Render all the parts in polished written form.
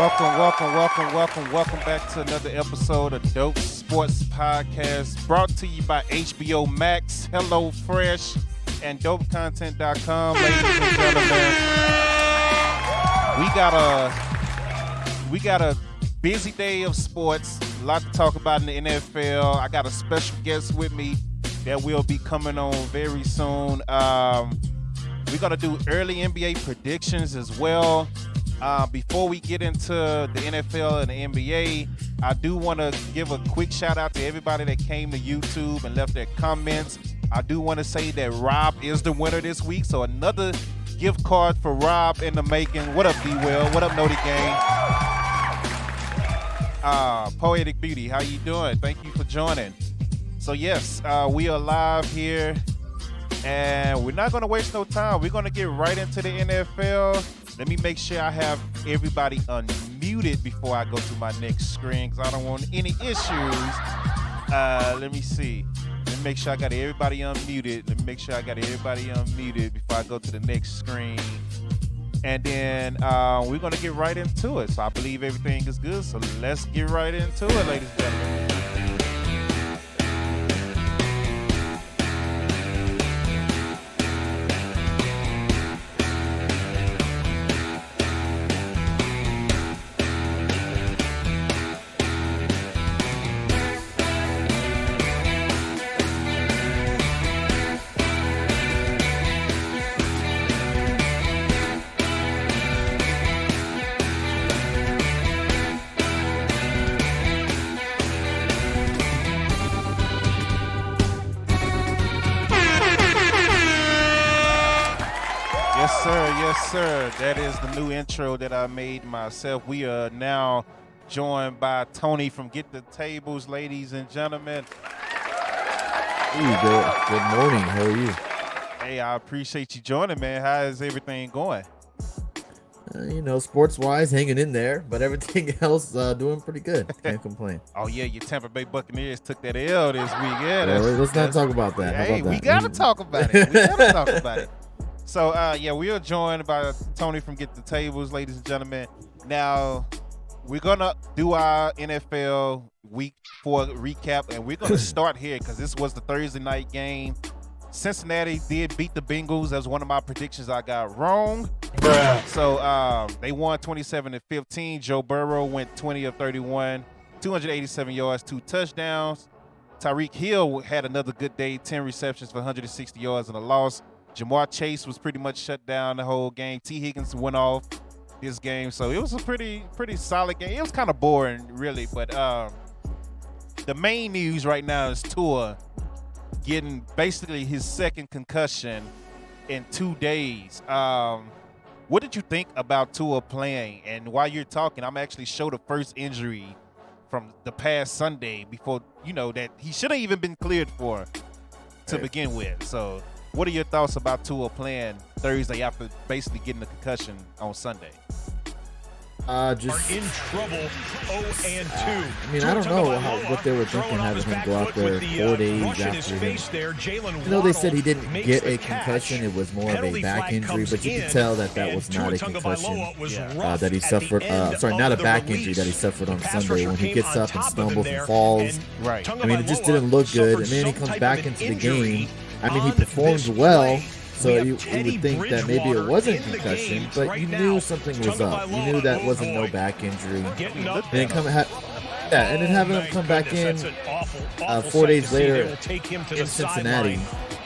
Welcome back to another episode of Dope Sports Podcast, brought to you by HBO Max, Hello Fresh, and DopeContent.com. Ladies and gentlemen, we got a busy day of sports, a lot to talk about in the NFL. I got a special guest with me that will be coming on very soon. We're gonna do early NBA predictions as well. Before we get into the NFL and the NBA, I do want to give a quick shout out to everybody that came to YouTube and left their comments. I do want to say that Rob is the winner this week, so another gift card for Rob in the making. What up, D-Will? What up, Noti Gang? Poetic Beauty, how you doing? Thank you for joining. So yes, we are live here, and we're not going to waste no time. We're going to get right into the NFL. Let me make sure I have everybody unmuted before I go to my next screen because I don't want any issues. Let me see. Let me make sure I got everybody unmuted. Before I go to the next screen. And then we're going to get right into it. So I believe everything is good. So let's get right into it, ladies and gentlemen. Yes, sir. That is the new intro that I made myself. We are now joined by Tony from Get the Tables, ladies and gentlemen. Hey, good morning. How are you? Hey, I appreciate you joining, man. How is everything going? Sports-wise, hanging in there, but everything else doing pretty good. Can't complain. Oh, yeah, your Tampa Bay Buccaneers took that L this week. Yeah, let's not talk about that. Hey, we got to talk about it. So, we are joined by Tony from Get the Tables, ladies and gentlemen. Now, we're going to do our NFL Week 4 recap, and we're going to start here because this was the Thursday night game. Cincinnati did beat the Bengals. That was one of my predictions I got wrong. So, they won 27-15. Joe Burrow went 20 of 31, 287 yards, 2 touchdowns. Tyreek Hill had another good day, 10 receptions for 160 yards and a loss. Jamar Chase was pretty much shut down the whole game. T. Higgins went off this game, so it was a pretty solid game. It was kind of boring, really, but the main news right now is Tua getting basically his second concussion in 2 days. What did you think about Tua playing? And while you're talking, I'm actually show the first injury from the past Sunday before, that he shouldn't even been cleared for to begin with. So what are your thoughts about Tua playing Thursday after basically getting a concussion on Sunday? Just are in trouble 0-2. I don't know what they were thinking having him go out there 4 days after him. They said he didn't get a concussion. It was more of a back injury, but you could tell that was not a concussion that he suffered. Not a back injury that he suffered on Sunday when he gets up and stumbles and falls. Right. It just didn't look good. And then he comes back into the game. he performed well. So you would think that maybe it wasn't concussion, but you knew something was up. You knew that wasn't no back injury. And then having him come back in 4 days later in Cincinnati,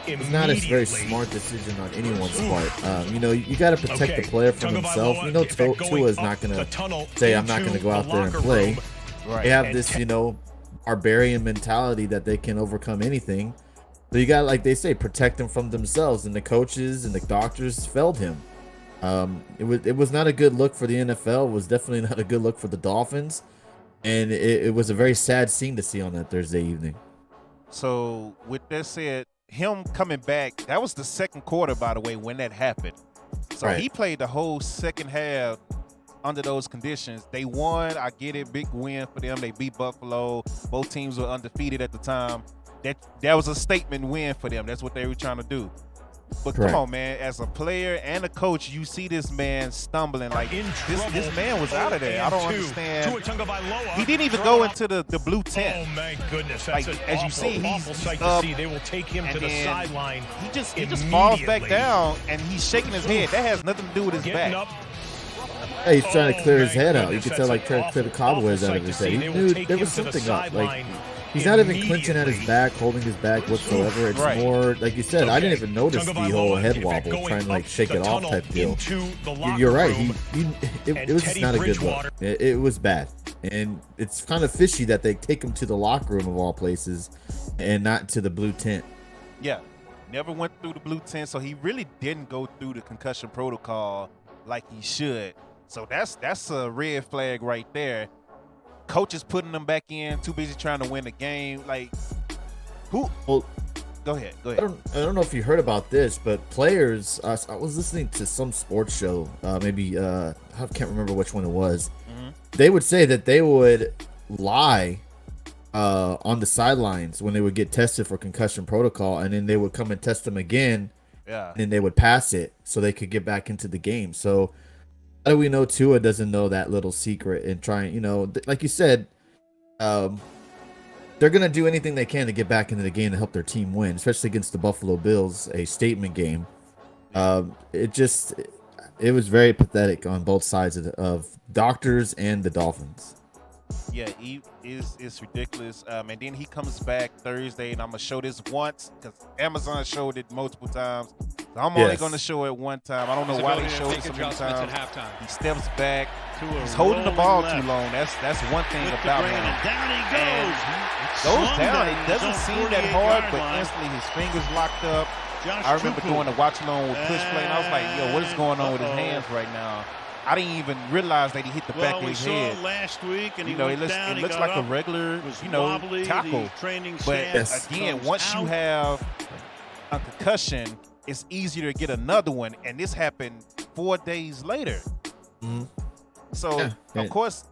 it's not a very smart decision on anyone's part. You got to protect the player from himself. Tua is not going to say, I'm not going to go out there and play. They have this, barbarian mentality that they can overcome anything. So you got, like they say, protect them from themselves, and the coaches and the doctors failed him. It was not a good look for the NFL. It was definitely not a good look for the Dolphins, and it was a very sad scene to see on that Thursday evening. So with that said, him coming back, that was the second quarter, by the way, when that happened. So He played the whole second half under those conditions. They won. I get it. Big win for them. They beat Buffalo. Both teams were undefeated at the time. That was a statement win for them. That's what they were trying to do. But Correct. come on, man. As a player and a coach, you see this man stumbling. Like, this man was out of there. I don't understand. He didn't even go into the blue tent. Oh, my goodness. Like, That's as you see, he's up. They will take him to the sideline. He just falls back down, and he's shaking his head. That has nothing to do with his back. Yeah, he's trying to clear his head out. You could tell, like, trying to clear the cobwebs out of his head. He knew there was something up. Like, he's not even clinching at his back, holding his back whatsoever. It's more, like you said, I didn't even notice the whole head wobble, trying to, like, shake it off type deal. You're right. It was just not a good look. It was bad. And it's kind of fishy that they take him to the locker room of all places and not to the blue tent. Yeah. Never went through the blue tent, so he really didn't go through the concussion protocol like he should. So that's a red flag right there. Coach is putting them back in, too busy trying to win the game. Like, who? Well, go ahead. I don't know if you heard about this, but players. I was listening to some sports show. Maybe I can't remember which one it was. Mm-hmm. They would say that they would lie on the sidelines when they would get tested for concussion protocol, and then they would come and test them again. Yeah. And then they would pass it so they could get back into the game. So how do we know Tua doesn't know that little secret and trying, like you said, they're going to do anything they can to get back into the game to help their team win, especially against the Buffalo Bills, a statement game. It was very pathetic on both sides of doctors and the Dolphins. Yeah, it's ridiculous. And then he comes back Thursday, and I'm going to show this once because Amazon showed it multiple times. So I'm only going to show it one time. I don't know why they showed it so many times. He steps back. He's holding the ball too long. That's one thing about him. Down he goes. Goes down. It doesn't seem that hard, but instantly his fingers locked up. I remember doing a watch along with push play, and I was like, yo, what is going on with his hands right now? I didn't even realize that he hit the back of his head. Last week, and it looks like a regular, tackle. But again, once you have a concussion, it's easier to get another one, and this happened 4 days later. Mm-hmm. So of course,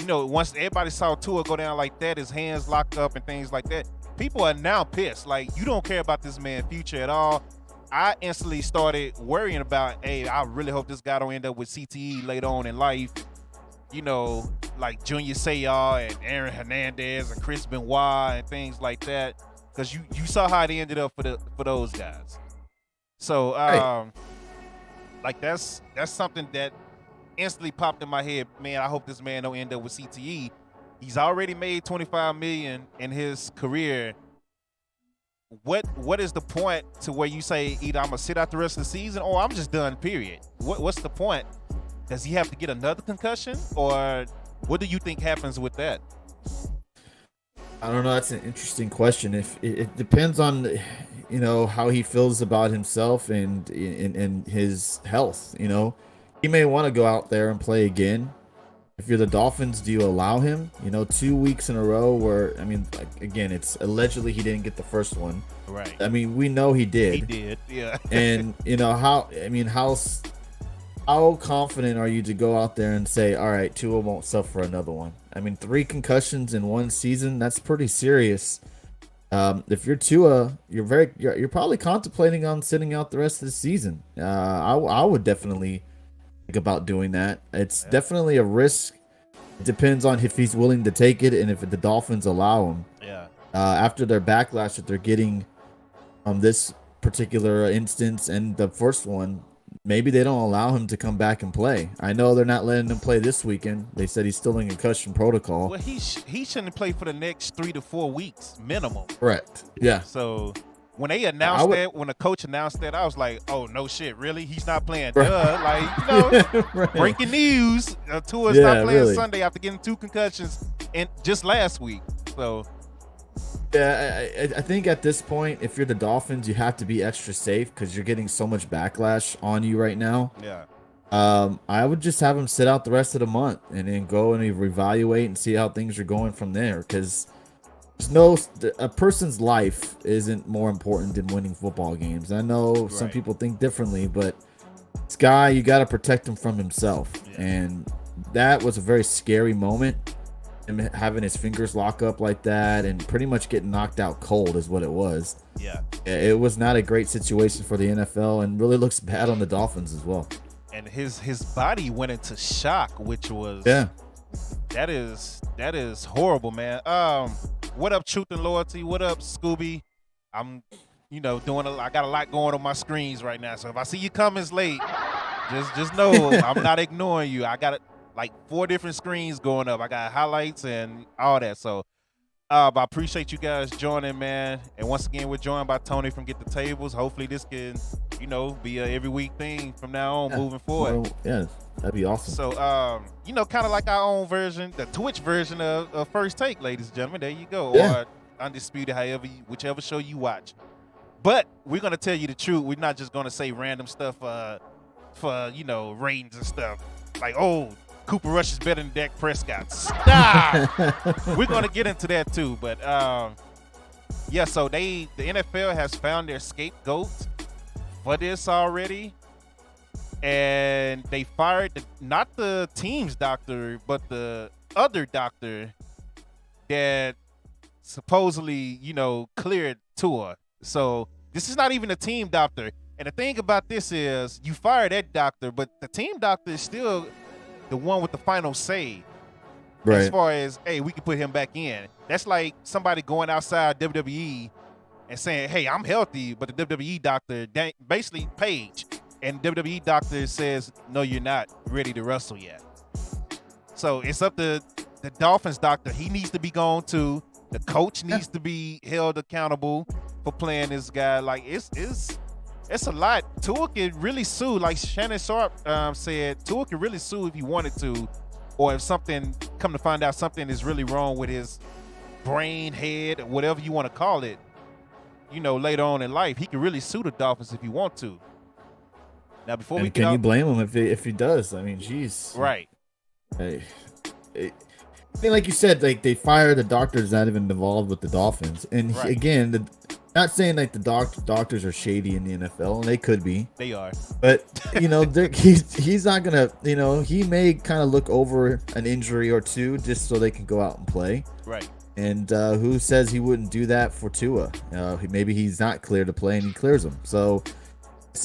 once everybody saw Tua go down like that, his hands locked up and things like that, people are now pissed. Like, you don't care about this man's future at all. I instantly started worrying about, hey, I really hope this guy don't end up with CTE later on in life. Like Junior Seau and Aaron Hernandez and Chris Benoit and things like that. Because you saw how it ended up for those guys. So, like that's something that instantly popped in my head. Man, I hope this man don't end up with CTE. He's already made $25 million in his career. What is the point to where you say either I'm gonna sit out the rest of the season or I'm just done, period? What's the point? Does he have to get another concussion, or what do you think happens with that? I don't know. That's an interesting question. If it depends on how he feels about himself and his health. He may want to go out there and play again. If you're the Dolphins, do you allow him? 2 weeks in a row where, again, it's allegedly he didn't get the first one. Right. We know he did. He did, yeah. And, how confident are you to go out there and say, all right, Tua won't suffer another one? 3 concussions in one season, that's pretty serious. If you're Tua, you're probably contemplating on sitting out the rest of the season. I would definitely think about doing that. It's definitely a risk. It depends on if he's willing to take it and if the Dolphins allow him. Yeah. After their backlash that they're getting on this particular instance and the first one, maybe they don't allow him to come back and play. I know they're not letting him play this weekend. They said he's still in concussion protocol. Well, he shouldn't play for the next 3 to 4 weeks minimum. Correct. Yeah. So when they announced when the coach announced that, I was like, oh, no shit, really? He's not playing. Right. Breaking news. Tua's not playing Sunday after getting 2 concussions just last week. So, yeah, I think at this point, if you're the Dolphins, you have to be extra safe because you're getting so much backlash on you right now. Yeah. I would just have him sit out the rest of the month and then go and reevaluate and see how things are going from there, because a person's life isn't more important than winning football games. I know some people think differently, but this guy, you got to protect him from himself. Yeah. And that was a very scary moment. him having his fingers lock up like that and pretty much getting knocked out cold is what it was. Yeah. It was not a great situation for the NFL and really looks bad on the Dolphins as well. And his body went into shock, which was that is horrible, man. What up, Truth and Loyalty? What up, Scooby? I'm I got a lot going on my screens right now. So if I see you comments late, just know I'm not ignoring you. I got like 4 different screens going up. I got highlights and all that. So I appreciate you guys joining, man. And once again, we're joined by Tony from Get the Tables. Hopefully this can, be a every week thing from now on moving forward. Well, yeah, that'd be awesome. So, kind of like our own version, the Twitch version of First Take, ladies and gentlemen. There you go. Yeah. Or Undisputed, whichever show you watch. But we're going to tell you the truth. We're not just going to say random stuff for ratings and stuff. Like, Cooper Rush is better than Dak Prescott. Stop! We're going to get into that too. But, so the NFL has found their scapegoat for this already. And they fired not the team's doctor, but the other doctor that supposedly, cleared Tua. So this is not even a team doctor. And the thing about this is you fire that doctor, but the team doctor is still the one with the final say. Right. As far as, hey, we can put him back in. That's like somebody going outside WWE and saying, hey, I'm healthy, but the WWE doctor, basically Paige, and WWE doctor says, no, you're not ready to wrestle yet. So it's up to the Dolphins doctor. He needs to be gone too. The coach needs to be held accountable for playing this guy. Like it's a lot. Tua could really sue, like Shannon Sharp said. Tua could really sue if he wanted to, or if come to find out something is really wrong with his brain, head, whatever you want to call it. Later on in life, he could really sue the Dolphins if he want to. Now, before we can you blame him if he does? I mean, geez. Right. Hey, I mean, like you said, like they fire the doctors not even involved with the Dolphins, and Right. again, not saying like the doctors are shady in the NFL, and they could be. They are. But he's not gonna. He may kind of look over an injury or two just so they can go out and play. Right. And who says he wouldn't do that for Tua? Maybe he's not clear to play and he clears him. So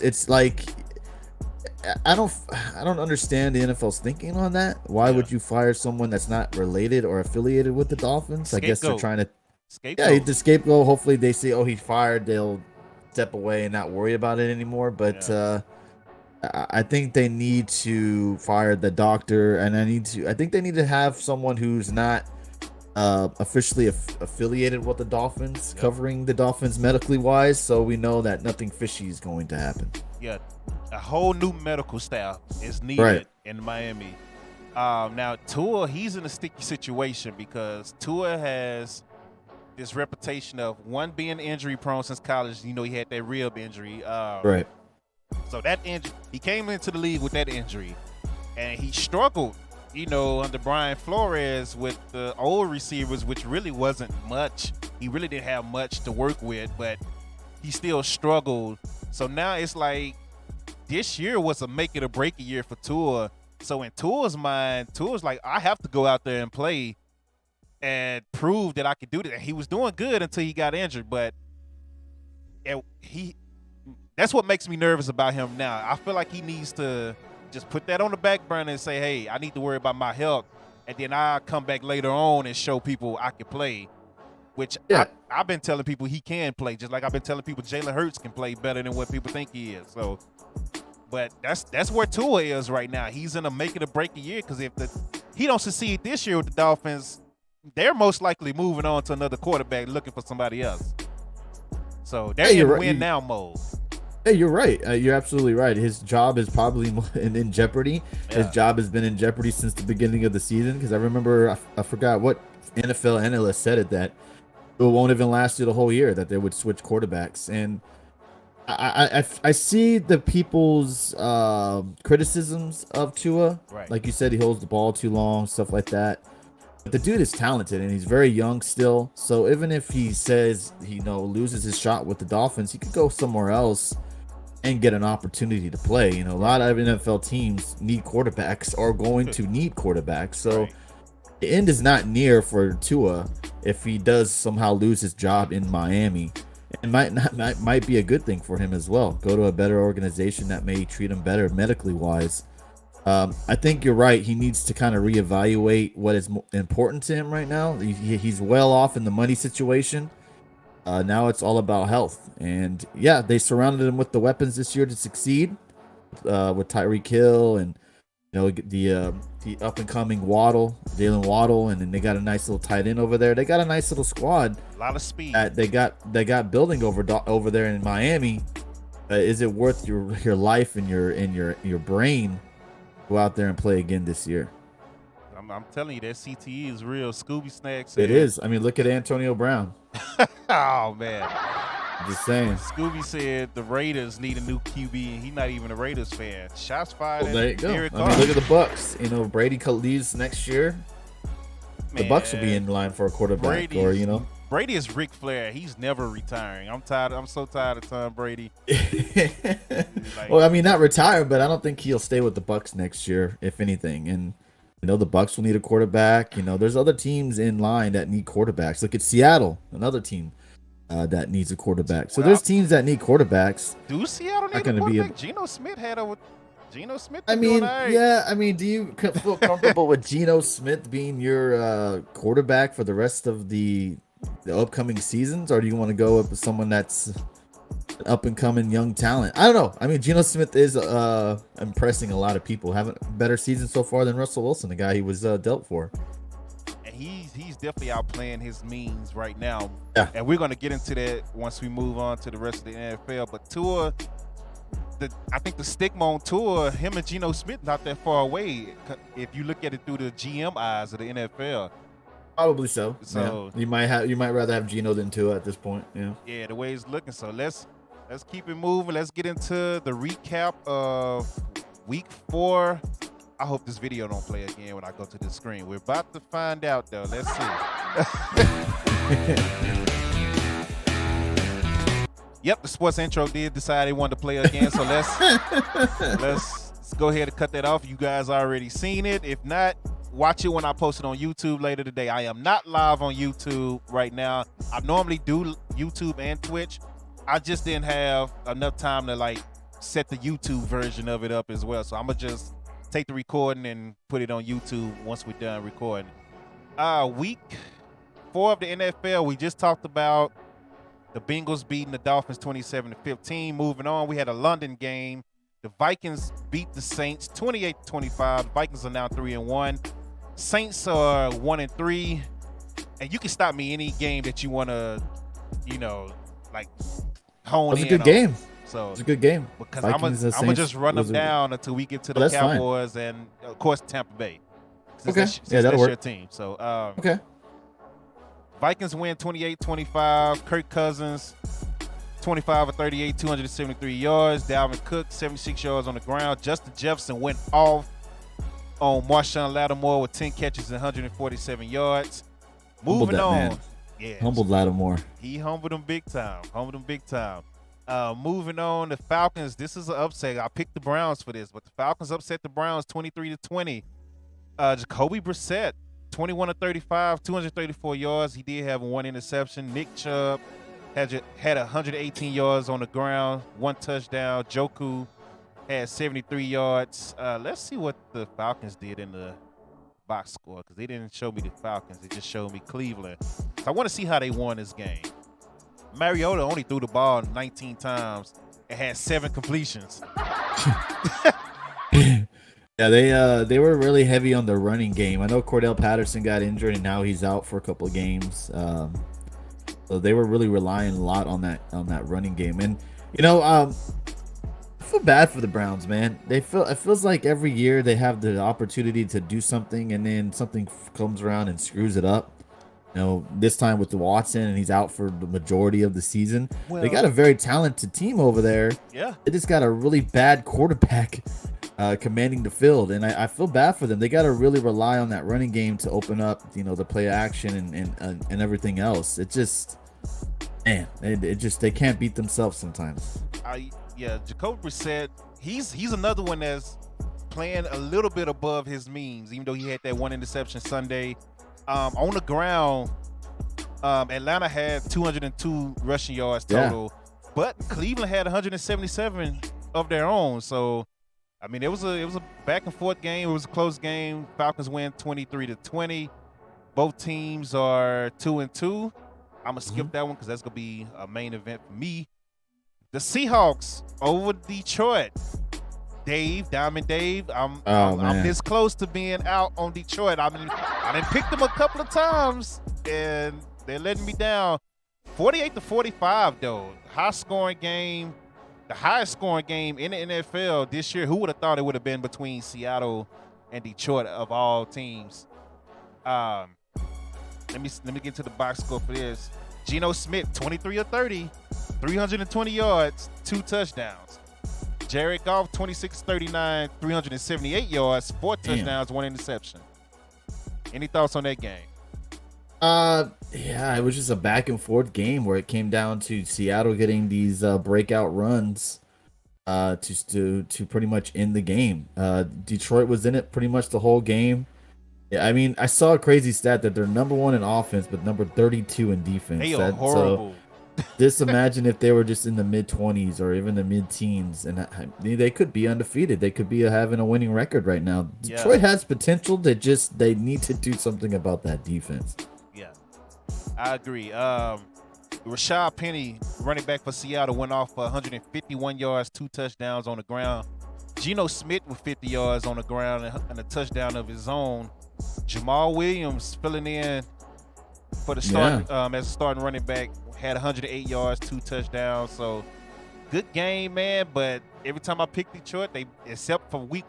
it's like I don't understand the NFL's thinking on that. Why would you fire someone that's not related or affiliated with the Dolphins? Scapegoat. I guess they're trying to. Scapegoat. Yeah, the scapegoat. Hopefully they say, oh, he's fired. They'll step away and not worry about it anymore. But I think they need to fire the doctor, and I think they need to have someone who's not officially affiliated with the Dolphins, covering the Dolphins medically wise, so we know that nothing fishy is going to happen. Yeah, a whole new medical staff is needed in Miami. Now Tua, he's in a sticky situation because Tua has this reputation of being injury prone since college. He had that rib injury. Right. So that injury, he came into the league with that injury, and he struggled. Under Brian Flores with the old receivers, which really wasn't much. He really didn't have much to work with, but he still struggled. So now it's like this year was a make it or break it year for Tua. So in Tua's mind, Tua's like, I have to go out there and play and prove that I could do that. And he was doing good until he got injured, but that's what makes me nervous about him now. I feel like he needs to just put that on the back burner and say, hey, I need to worry about my health. And then I'll come back later on and show people I can play, which I've been telling people he can play, just like I've been telling people Jalen Hurts can play better than what people think he is. So, but that's where Tua is right now. He's in a make it or break it year because if he don't succeed this year with the Dolphins, they're most likely moving on to another quarterback looking for somebody else. So they're in win now mode. Hey, you're right. You're absolutely right. His job is probably in jeopardy. Yeah. His job has been in jeopardy since the beginning of the season. Because I remember, I forgot what NFL analyst said that it won't even last you the whole year, that they would switch quarterbacks. And I see the people's criticisms of Tua. Right. Like you said, he holds the ball too long, stuff like that. But the dude is talented and he's very young still. So even if he says he loses his shot with the Dolphins, he could go somewhere else and get an opportunity to play. A lot of NFL teams need quarterbacks or going to need quarterbacks. So the end is not near for Tua if he does somehow lose his job in Miami. It might be a good thing for him as well. Go to a better organization that may treat him better medically wise. I think you're right. He needs to kind of reevaluate what is important to him right now. He's well off in the money situation. Now it's all about health. And yeah, they surrounded him with the weapons this year to succeed, with Tyreek Hill and the up and coming Jalen Waddle, and then they got a nice little tight end over there. They got a nice little squad. A lot of speed. They got building over there in Miami. Is it worth your life and your brain to go out there and play again this year? I'm telling you, that CTE is real. Scooby Snacks. It is. I mean, look at Antonio Brown. Oh man. Just saying. Scooby said the Raiders need a new QB, and he's not even a Raiders fan. Shots fired. Well, there you go. Derek I mean, look at the Bucks. Brady leaves next year. Man, the Bucks will be in line for a quarterback, Brady is Ric Flair. He's never retiring. I'm tired. I'm so tired of Tom Brady. Well, I mean, not retire, but I don't think he'll stay with the Bucks next year, if anything. And the Bucks will need a quarterback. There's other teams in line that need quarterbacks. Look at Seattle, another team that needs a quarterback. So there's teams that need quarterbacks. Do Seattle need a quarterback? Geno Smith had a. Geno Smith. I mean, yeah. I mean, do you feel comfortable with Geno Smith being your quarterback for the rest of the upcoming seasons, or do you want to go with someone that's an up and coming young talent? I don't know. I mean, Geno Smith is impressing a lot of people. Having a better season so far than Russell Wilson, the guy he was dealt for. And he's definitely outplaying his means right now. Yeah. And we're going to get into that once we move on to the rest of the NFL. But Tua, I think the stigma on Tua, him and Geno Smith not that far away if you look at it through the GM eyes of the NFL. Probably so. So yeah. You might rather have Geno than Tua at this point. Yeah. Yeah, the way it's looking. So let's keep it moving. Let's get into the recap of Week 4. I hope this video don't play again when I go to the screen. We're about to find out, though. Let's see. Yep, the sports intro did decide they wanted to play again, so let's go ahead and cut that off. You guys already seen it. If not, watch it when I post it on YouTube later today. I am not live on YouTube right now. I normally do YouTube and Twitch. I just didn't have enough time to set the YouTube version of it up as well. So I'm gonna just take the recording and put it on YouTube once we're done recording. Week 4 of the NFL, we just talked about the Bengals beating the Dolphins 27-15. Moving on, we had a London game. The Vikings beat the Saints 28-25. The Vikings are now 3-1. Saints are 1-3. And you can stop me any game that you want to, hone in on. It was a good game. So it's a good game. Because I'm going to just run them down until we get to the Cowboys and, of course, Tampa Bay. Okay. That'll work. Your team. So, okay. Vikings win 28-25. Kirk Cousins, 25 of 38, 273 yards. Dalvin Cook, 76 yards on the ground. Justin Jefferson went off on Marshawn Lattimore with 10 catches and 147 yards. Moving on. Yeah. Humbled Lattimore. He humbled him big time. Moving on, the Falcons. This is an upset. I picked the Browns for this, but the Falcons upset the Browns 23-20. Jacoby Brissett, 21 of 35, 234 yards. He did have one interception. Nick Chubb had 118 yards on the ground, 1 touchdown. Joku had 73 yards. Let's see what the Falcons did in the box score, because they didn't show me the Falcons. They just showed me Cleveland. So I want to see how they won this game. Mariota only threw the ball 19 times and had 7 completions. Yeah, they were really heavy on the running game. I know Cordell Patterson got injured and now he's out for a couple of games. So they were really relying a lot on that running game. And I feel bad for the Browns, man. It feels like every year they have the opportunity to do something and then something comes around and screws it up. This time with the Watson, and he's out for the majority of the season. Well, they got a very talented team over there. Yeah. They just got a really bad quarterback commanding the field, and I feel bad for them. They got to really rely on that running game to open up, the play action and everything else. It just, man, they can't beat themselves sometimes. Jacoby Brissett, he's another one that's playing a little bit above his means, even though he had that one interception Sunday. On the ground, Atlanta had 202 rushing yards total, but Cleveland had 177 of their own. So, I mean, it was a back and forth game. It was a close game. Falcons win 23-20. Both teams are 2-2. I'm gonna skip that one because that's gonna be a main event for me. The Seahawks over Detroit. Diamond Dave. I'm this close to being out on Detroit. I mean, I done picked them a couple of times and they're letting me down. 48-45 though. High scoring game. The highest scoring game in the NFL this year. Who would have thought it would have been between Seattle and Detroit of all teams? Let me get to the box score for this. Geno Smith, 23 of 30, 320 yards, 2 touchdowns. Jared Goff, 26-39, 378 yards, 4 touchdowns, 1 interception. Any thoughts on that game? Yeah, it was just a back and forth game where it came down to Seattle getting these breakout runs to pretty much end the game. Detroit was in it pretty much the whole game. Yeah, I mean, I saw a crazy stat that they're number 1 in offense, but number 32 in defense. They are horrible. So just imagine if they were just in the mid-20s or even the mid-teens, and they could be undefeated. They could be having a winning record right now. Detroit has potential. They need to do something about that defense. Yeah, I agree. Rashad Penny, running back for Seattle, went off for 151 yards, 2 touchdowns on the ground. Geno Smith with 50 yards on the ground and a touchdown of his own. Jamal Williams filling in for the start as a starting running back, had 108 yards, 2 touchdowns. So good game, man. But every time I pick Detroit, except for week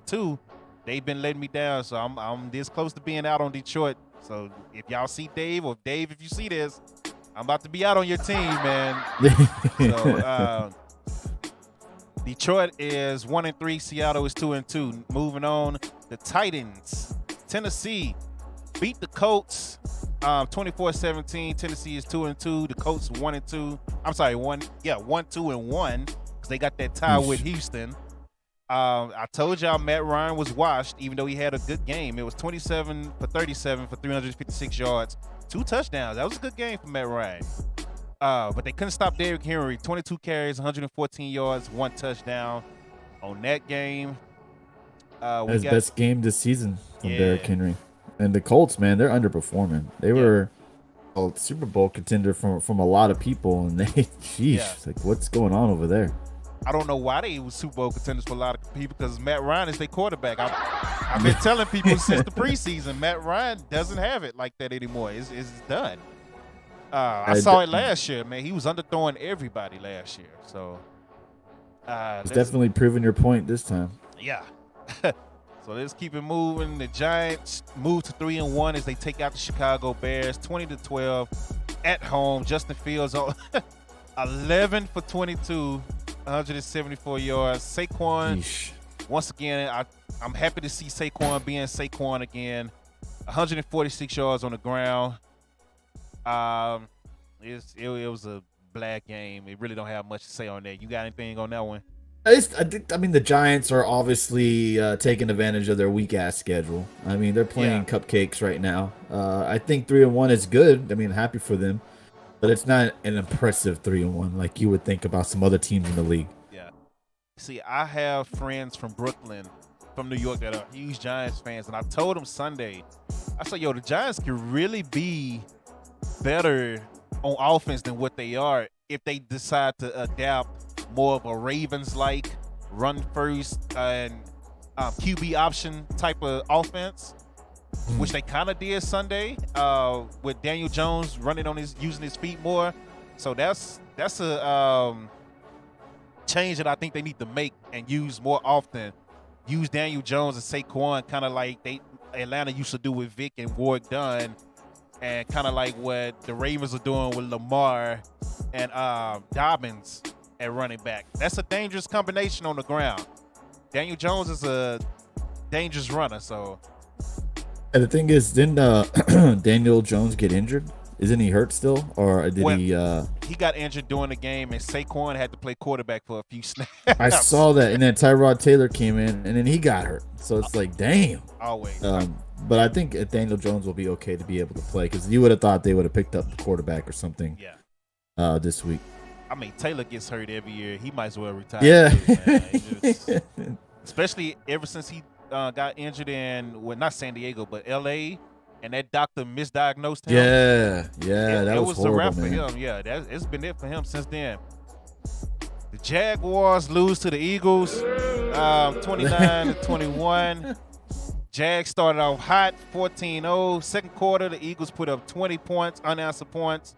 2, they've been letting me down. So I'm this close to being out on Detroit. So if y'all see Dave, or Dave, if you see this, I'm about to be out on your team, man. So Detroit is 1-3. Seattle is 2-2. Moving on, the Titans. Tennessee beat the Colts 24-17. Tennessee is 2-2. The Colts 1-2. I'm sorry, 1-2-1 because they got that tie with Houston. I told y'all Matt Ryan was washed, even though he had a good game. It was 27 for 37 for 356 yards, 2 touchdowns. That was a good game for Matt Ryan. But they couldn't stop Derrick Henry. 22 carries, 114 yards, 1 touchdown on that game. His best game this season from Derrick Henry. And the Colts, man, they're underperforming. They were a Super Bowl contender from a lot of people, and like what's going on over there? I don't know why they were Super Bowl contenders for a lot of people, because Matt Ryan is their quarterback. I've been telling people since the preseason, Matt Ryan doesn't have it like that anymore. It's done. I saw it last year, man. He was underthrowing everybody last year. So it's definitely proving your point this time. Yeah. So let's keep it moving. The Giants move to 3-1 as they take out the Chicago Bears, 20-12 at home. Justin Fields 11 for 22, 174 yards. Saquon, once again, I'm happy to see Saquon being Saquon again. 146 yards on the ground. It was a black game. It really don't have much to say on that. You got anything on that one? I mean, the Giants are obviously taking advantage of their weak-ass schedule. I mean, they're playing cupcakes right now. I think 3-1 is good. I mean, happy for them. But it's not an impressive 3-1 like you would think about some other teams in the league. Yeah. See, I have friends from Brooklyn, from New York, that are huge Giants fans. And I told them Sunday, I said, the Giants can really be better on offense than what they are if they decide to adapt more of a Ravens-like run first and QB option type of offense, which they kind of did Sunday with Daniel Jones running using his feet more. So that's a change that I think they need to make and use more often. Use Daniel Jones and Saquon kind of like Atlanta used to do with Vic and Warwick Dunn, and kind of like what the Ravens are doing with Lamar and Dobbins at running back. That's a dangerous combination on the ground. Daniel Jones is a dangerous runner. So, and the thing is, didn't Daniel Jones get injured Isn't he hurt still, or did he? He got injured during the game, and Saquon had to play quarterback for a few snaps. I saw that, and then Tyrod Taylor came in, and then he got hurt. So it's like, damn. Always. But I think Daniel Jones will be okay to be able to play, because you would have thought they would have picked up the quarterback or something. Yeah. This week. I mean, Taylor gets hurt every year. He might as well retire. Yeah. Too, especially ever since he got injured in, not San Diego, but L.A., and that doctor misdiagnosed him. Yeah, that was horrible, a wrap for man. him. Yeah, it's been it for him since then. The Jaguars lose to the Eagles, 29-21. Jags started off hot, 14-0. Second quarter, the Eagles put up 20 points, unanswered points.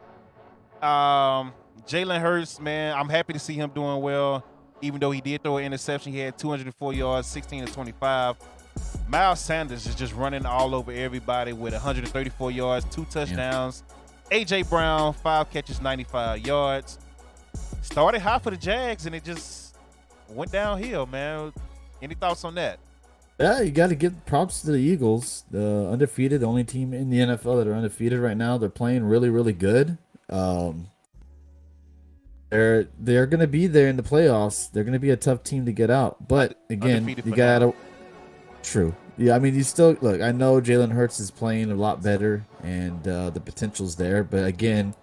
Jalen Hurts, man, I'm happy to see him doing well, even though he did throw an interception. He had 204 yards, 16-25. Miles Sanders is just running all over everybody with 134 yards, 2 touchdowns. A.J. Brown, 5 catches, 95 yards. Started hot for the Jags, and it just went downhill, man. Any thoughts on that? Yeah, you got to give props to the Eagles, the undefeated, the only team in the NFL that are undefeated right now. They're playing really, really good. They're going to be there in the playoffs. They're going to be a tough team to get out. But again, you got to. True. Yeah, I mean, you still look. I know Jalen Hurts is playing a lot better, and the potential's there. But again,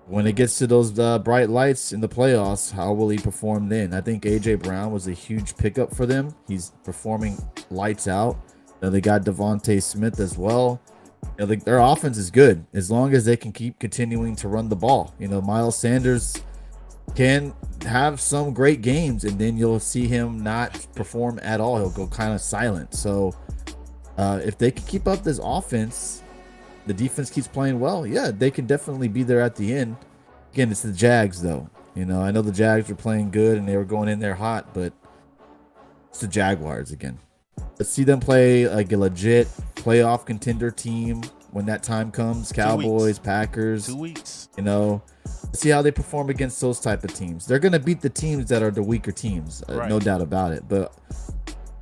when it gets to those bright lights in the playoffs, how will he perform then? I think A.J. Brown was a huge pickup for them. He's performing lights out. They got Devontae Smith as well. Their offense is good as long as they can keep continuing to run the ball. Miles Sanders can have some great games, and then you'll see him not perform at all. He'll go kind of silent. So if they can keep up this offense, the defense keeps playing well, yeah, they can definitely be there at the end. Again, it's the Jags, though. I know the Jags were playing good and they were going in there hot, but it's the Jaguars again. Let's see them play like a legit playoff contender team when that time comes. Cowboys, Packers. 2 weeks. See how they perform against those type of teams. They're going to beat the teams that are the weaker teams, right. No doubt about it. But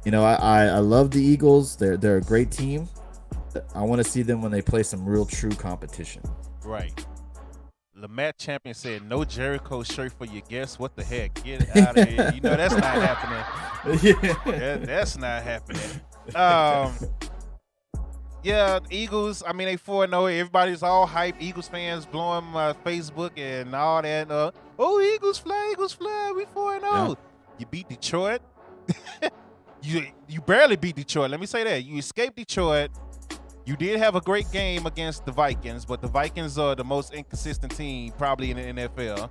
I love the Eagles. They're a great team. I want to see them when they play some real true competition. Right. Lamette Champion said, "No Jericho shirt for your guests. What the heck? Get out of here." That's not happening. That's not happening. Yeah, Eagles, I mean, they 4-0. Everybody's all hype. Eagles fans blowing my Facebook and all that. Eagles fly, we 4-0. Yeah. You beat Detroit. You barely beat Detroit. Let me say that. You escaped Detroit. You did have a great game against the Vikings, but the Vikings are the most inconsistent team probably in the NFL.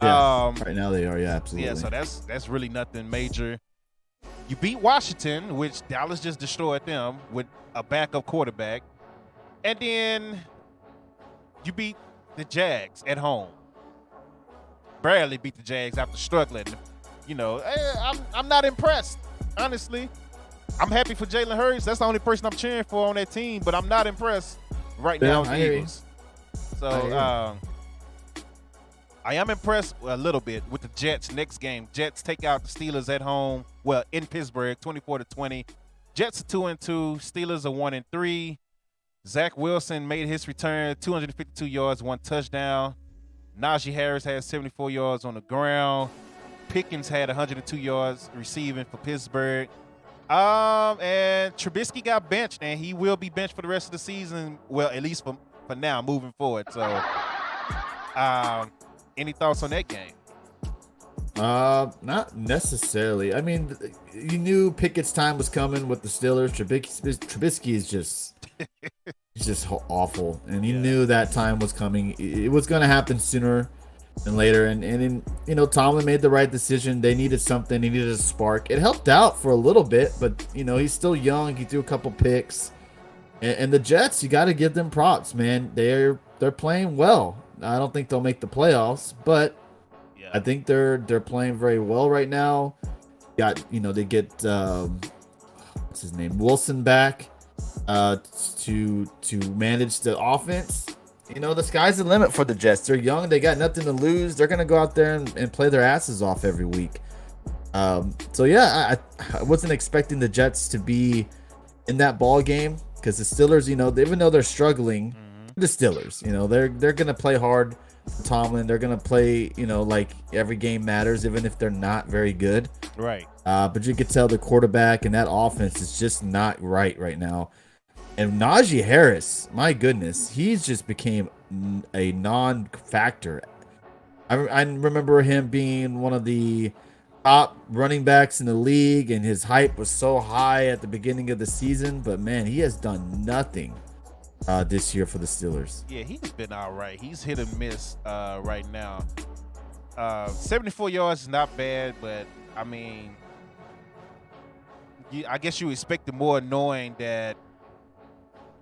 Yeah, right now they are, yeah, absolutely. Yeah, so that's really nothing major. You beat Washington, which Dallas just destroyed them with a backup quarterback. And then you beat the Jags at home. Barely beat the Jags after struggling. I'm not impressed, honestly. I'm happy for Jalen Hurts. That's the only person I'm cheering for on that team, but I'm not impressed right now with the Eagles. So I am impressed a little bit with the Jets next game. Jets take out the Steelers at home, in Pittsburgh, 24-20. Jets are 2-2. Steelers are 1-3. Zach Wilson made his return, 252 yards, 1 touchdown. Najee Harris had 74 yards on the ground. Pickens had 102 yards receiving for Pittsburgh. And Trubisky got benched, and he will be benched for the rest of the season. Well, at least for now, moving forward. So, any thoughts on that game? Not necessarily. I mean, you knew Pickett's time was coming with the Steelers. Trubisky is just awful, and you knew that time was coming. It was going to happen sooner than later, and Tomlin made the right decision. They needed something. They needed a spark. It helped out for a little bit, but he's still young. He threw a couple picks, and the Jets, you got to give them props, man. They're playing well. I don't think they'll make the playoffs, but I think they're playing very well right now. They get what's his name, Wilson back to manage the offense. The sky's the limit for the Jets. They're young. They got nothing to lose. They're gonna go out there and play their asses off every week. So yeah, I wasn't expecting the Jets to be in that ball game because the Steelers, even though they're struggling, The Steelers, they're gonna play hard for Tomlin. They're gonna play, like every game matters, even if they're not very good. Right. But you could tell the quarterback and that offense is just not right now. And Najee Harris, my goodness, he's just became a non-factor. I remember him being one of the top running backs in the league, and his hype was so high at the beginning of the season. But man, he has done nothing this year for the Steelers. Yeah, he's been all right. He's hit and miss right now. 74 yards is not bad, but I mean, I guess you expected more knowing that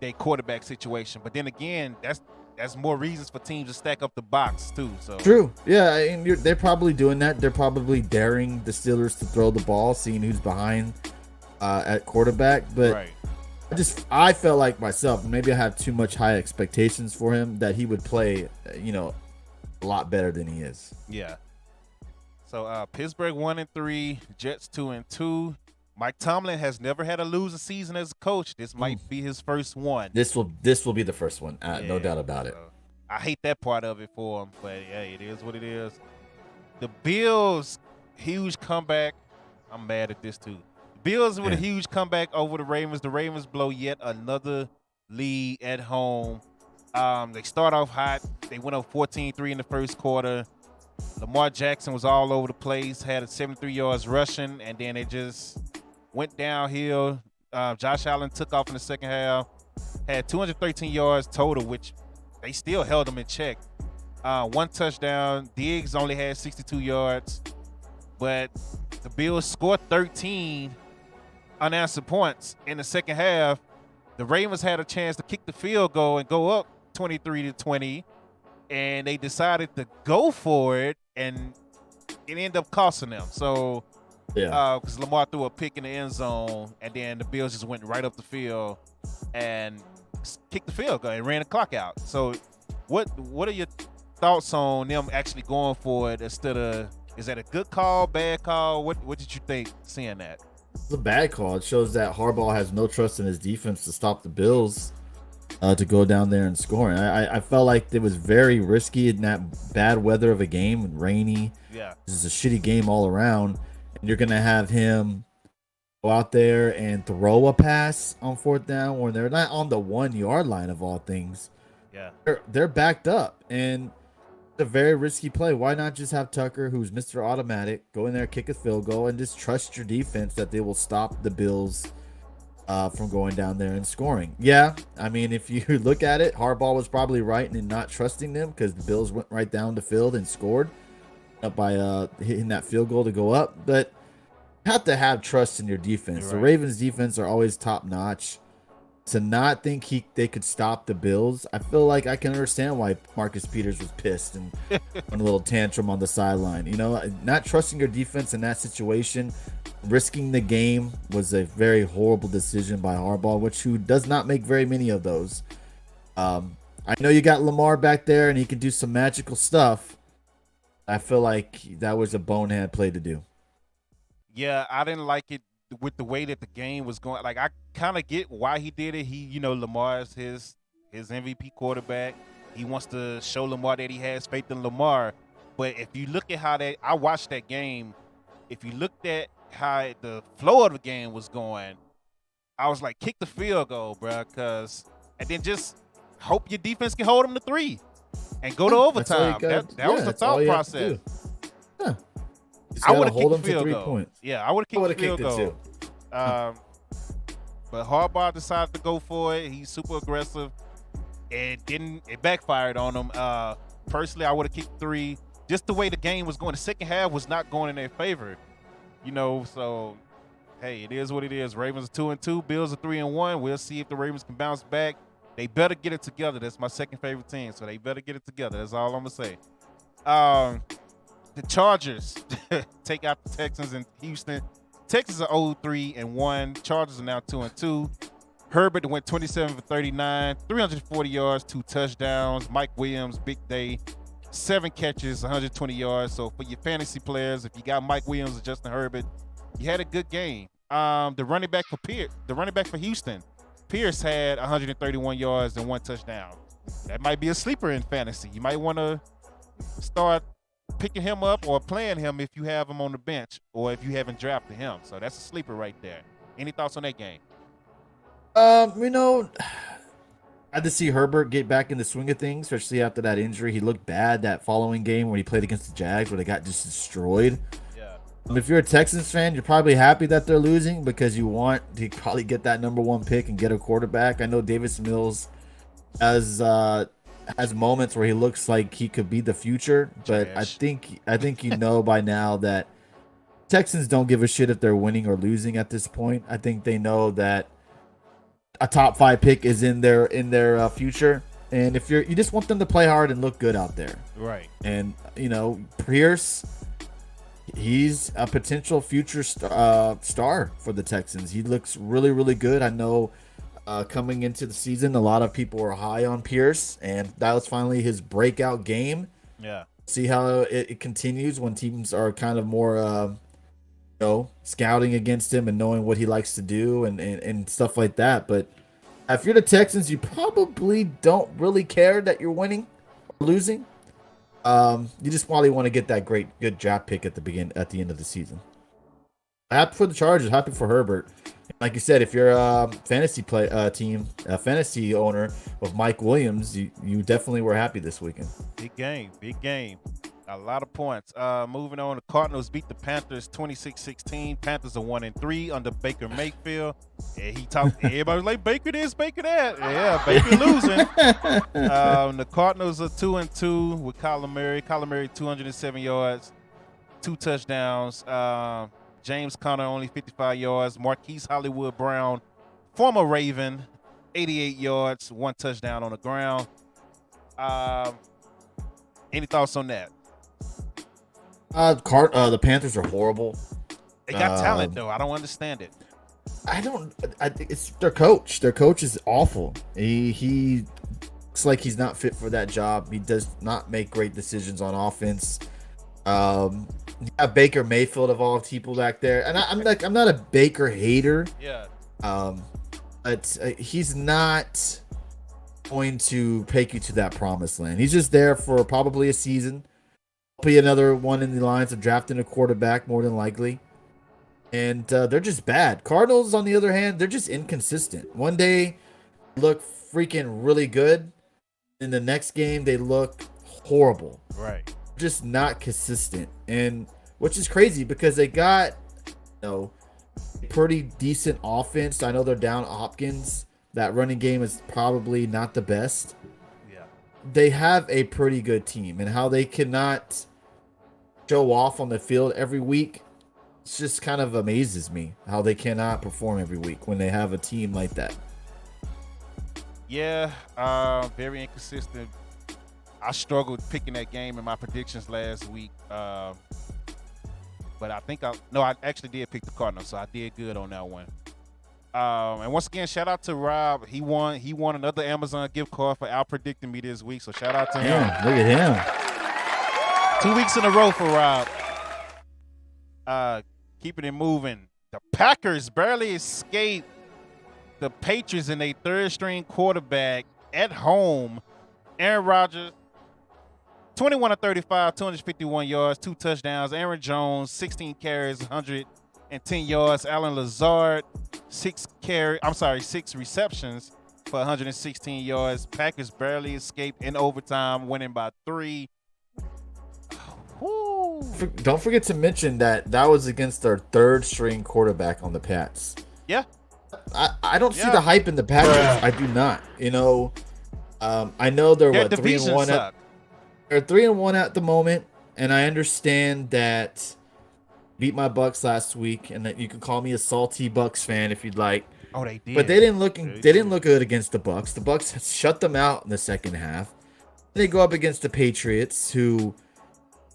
their quarterback situation. But then again, that's more reasons for teams to stack up the box too. So true, yeah, and they're probably doing that. They're probably daring the Steelers to throw the ball, seeing who's behind at quarterback. But right. I felt like myself, maybe I have too much high expectations for him, that he would play, a lot better than he is. Yeah. So Pittsburgh 1-3, Jets 2-2. Mike Tomlin has never had a losing season as a coach. This might be his first one. This will be the first one, no doubt about it. I hate that part of it for him, but hey, it is what it is. The Bills, huge comeback. I'm mad at this too. Bills with a huge comeback over the Ravens. The Ravens blow yet another lead at home. They start off hot. They went up 14-3 in the first quarter. Lamar Jackson was all over the place, had 73 yards rushing, and then it just went downhill. Josh Allen took off in the second half, had 213 yards total, which they still held him in check. One touchdown. Diggs only had 62 yards, but the Bills scored 13 unanswered points in the second half. The Ravens had a chance to kick the field goal and go up 23-20, and they decided to go for it, and it ended up costing them. So, because Lamar threw a pick in the end zone, and then the Bills just went right up the field and kicked the field goal and ran the clock out. So, what are your thoughts on them actually going for it instead of? Is that a good call, bad call? What did you think seeing that? It's a bad call. It shows that Harbaugh has no trust in his defense to stop the Bills to go down there and score. I felt like it was very risky in that bad weather of a game, rainy. Yeah, this is a shitty game all around, and you're gonna have him go out there and throw a pass on fourth down when they're not on the 1 yard line of all things. Yeah, they're backed up, and it's a very risky play. Why not just have Tucker, who's Mr. Automatic, go in there, kick a field goal, and just trust your defense that they will stop the Bills from going down there and scoring? Yeah, I mean, if you look at it, Harbaugh was probably right in not trusting them, because the Bills went right down the field and scored up by hitting that field goal to go up. But you have to have trust in your defense. The Ravens defense are always top notch. To not think they could stop the Bills, I feel like I can understand why Marcus Peters was pissed and on a little tantrum on the sideline. Not trusting your defense in that situation, risking the game, was a very horrible decision by Harbaugh, who does not make very many of those. I know you got Lamar back there, and he can do some magical stuff. I feel like that was a bonehead play to do. Yeah, I didn't like it with the way that the game was going. Like, I kind of get why he did it. Lamar is his MVP quarterback. He wants to show Lamar that he has faith in Lamar. But if you look at how I watched that game, if you looked at how the flow of the game was going, I was like, kick the field goal, bro, and then just hope your defense can hold them to 3 and go to overtime. That was the thought process. I would have kicked the field goal. Points. Yeah, I would have kicked the field goal. But Harbaugh decided to go for it. He's super aggressive. It backfired on him. Personally, I would have kicked 3. Just the way the game was going. The second half was not going in their favor. So hey, it is what it is. Ravens are 2-2. Bills are 3-1. We'll see if the Ravens can bounce back. They better get it together. That's my second favorite team, so they better get it together. That's all I'm gonna say. The Chargers take out the Texans in Houston. Texans are 0-3-1. Chargers are now 2-2. Herbert went 27 for 39, 340 yards, 2 touchdowns. Mike Williams, big day, 7 catches, 120 yards. So for your fantasy players, if you got Mike Williams or Justin Herbert, you had a good game. The running back for Houston, Pierce had 131 yards and 1 touchdown. that might be a sleeper in fantasy. You might want to start picking him up or playing him if you have him on the bench or if you haven't drafted him. So that's a sleeper right there. Any thoughts on that game? I had to see Herbert get back in the swing of things, especially after that injury. He looked bad that following game when he played against the Jags, where they got just destroyed. Yeah. If you're a Texans fan, you're probably happy that they're losing because you want to probably get that number 1 pick and get a quarterback. I know Davis Mills has moments where he looks like he could be the future, but I think by now that Texans don't give a shit if they're winning or losing at this point. I think they know that a top 5 pick is in their future, and if you just want them to play hard and look good out there, right? And Pierce, he's a potential future star for the Texans. He looks really, really good. I know coming into the season, a lot of people were high on Pierce, and that was finally his breakout game. Yeah. See how it continues when teams are kind of more scouting against him and knowing what he likes to do and stuff like that. But if you're the Texans, you probably don't really care that you're winning or losing. You just probably want to get that good draft pick at the end of the season. Happy for the Chargers, happy for Herbert. Like you said, if you're a fantasy fantasy owner of Mike Williams, you definitely were happy this weekend. Big game. A lot of points. Moving on, the Cardinals beat the Panthers 26-16. Panthers are 1-3 under Baker Mayfield. Yeah, everybody was like, Baker this, Baker that. Yeah, Baker losing. The Cardinals are 2-2 with Kyler Murray. Kyler Murray 207 yards, 2 touchdowns. James Conner only 55 yards. Marquise Hollywood Brown, former Raven, 88 yards, 1 touchdown on the ground. Any thoughts on that? The Panthers are horrible. They got talent though. I don't understand it. It's their coach. Their coach is awful. He looks like he's not fit for that job. He does not make great decisions on offense. You have Baker Mayfield of all people back there, and I'm not a Baker hater. Yeah. But he's not going to take you to that promised land. He's just there for probably a season. Be another one in the lines of drafting a quarterback, more than likely. And they're just bad. Cardinals, on the other hand, they're just inconsistent. One day they look freaking really good. In the next game, they look horrible. Right. Just not consistent. And which is crazy because they got a pretty decent offense. I know they're down Hopkins. That running game is probably not the best. Yeah. They have a pretty good team, and how they cannot show off on the field every week, it just kind of amazes me how they cannot perform every week when they have a team like that. Yeah, very inconsistent. I struggled picking that game in my predictions last week, but I think I actually did pick the Cardinals, so I did good on that one. And once again, shout out to Rob. He won another Amazon gift card for out predicting me this week, so shout out to him. Look at him. 2 weeks in a row for Rob. Keeping it moving. The Packers barely escaped the Patriots in a third-string quarterback at home. Aaron Rodgers, 21-35, 251 yards, 2 touchdowns. Aaron Jones, 16 carries, 110 yards. Alan Lazard, 6 receptions for 116 yards. Packers barely escaped in overtime, winning by 3. Don't forget to mention that was against their third-string quarterback on the Pats. Yeah. I don't see the hype in the Packers. I do not. I know they're 3-1. They're 3-1 at the moment, and I understand that beat my Bucks last week, and that you can call me a salty Bucks fan if you'd like. Oh, they did. But they didn't look good against the Bucks. The Bucks shut them out in the second half. They go up against the Patriots, who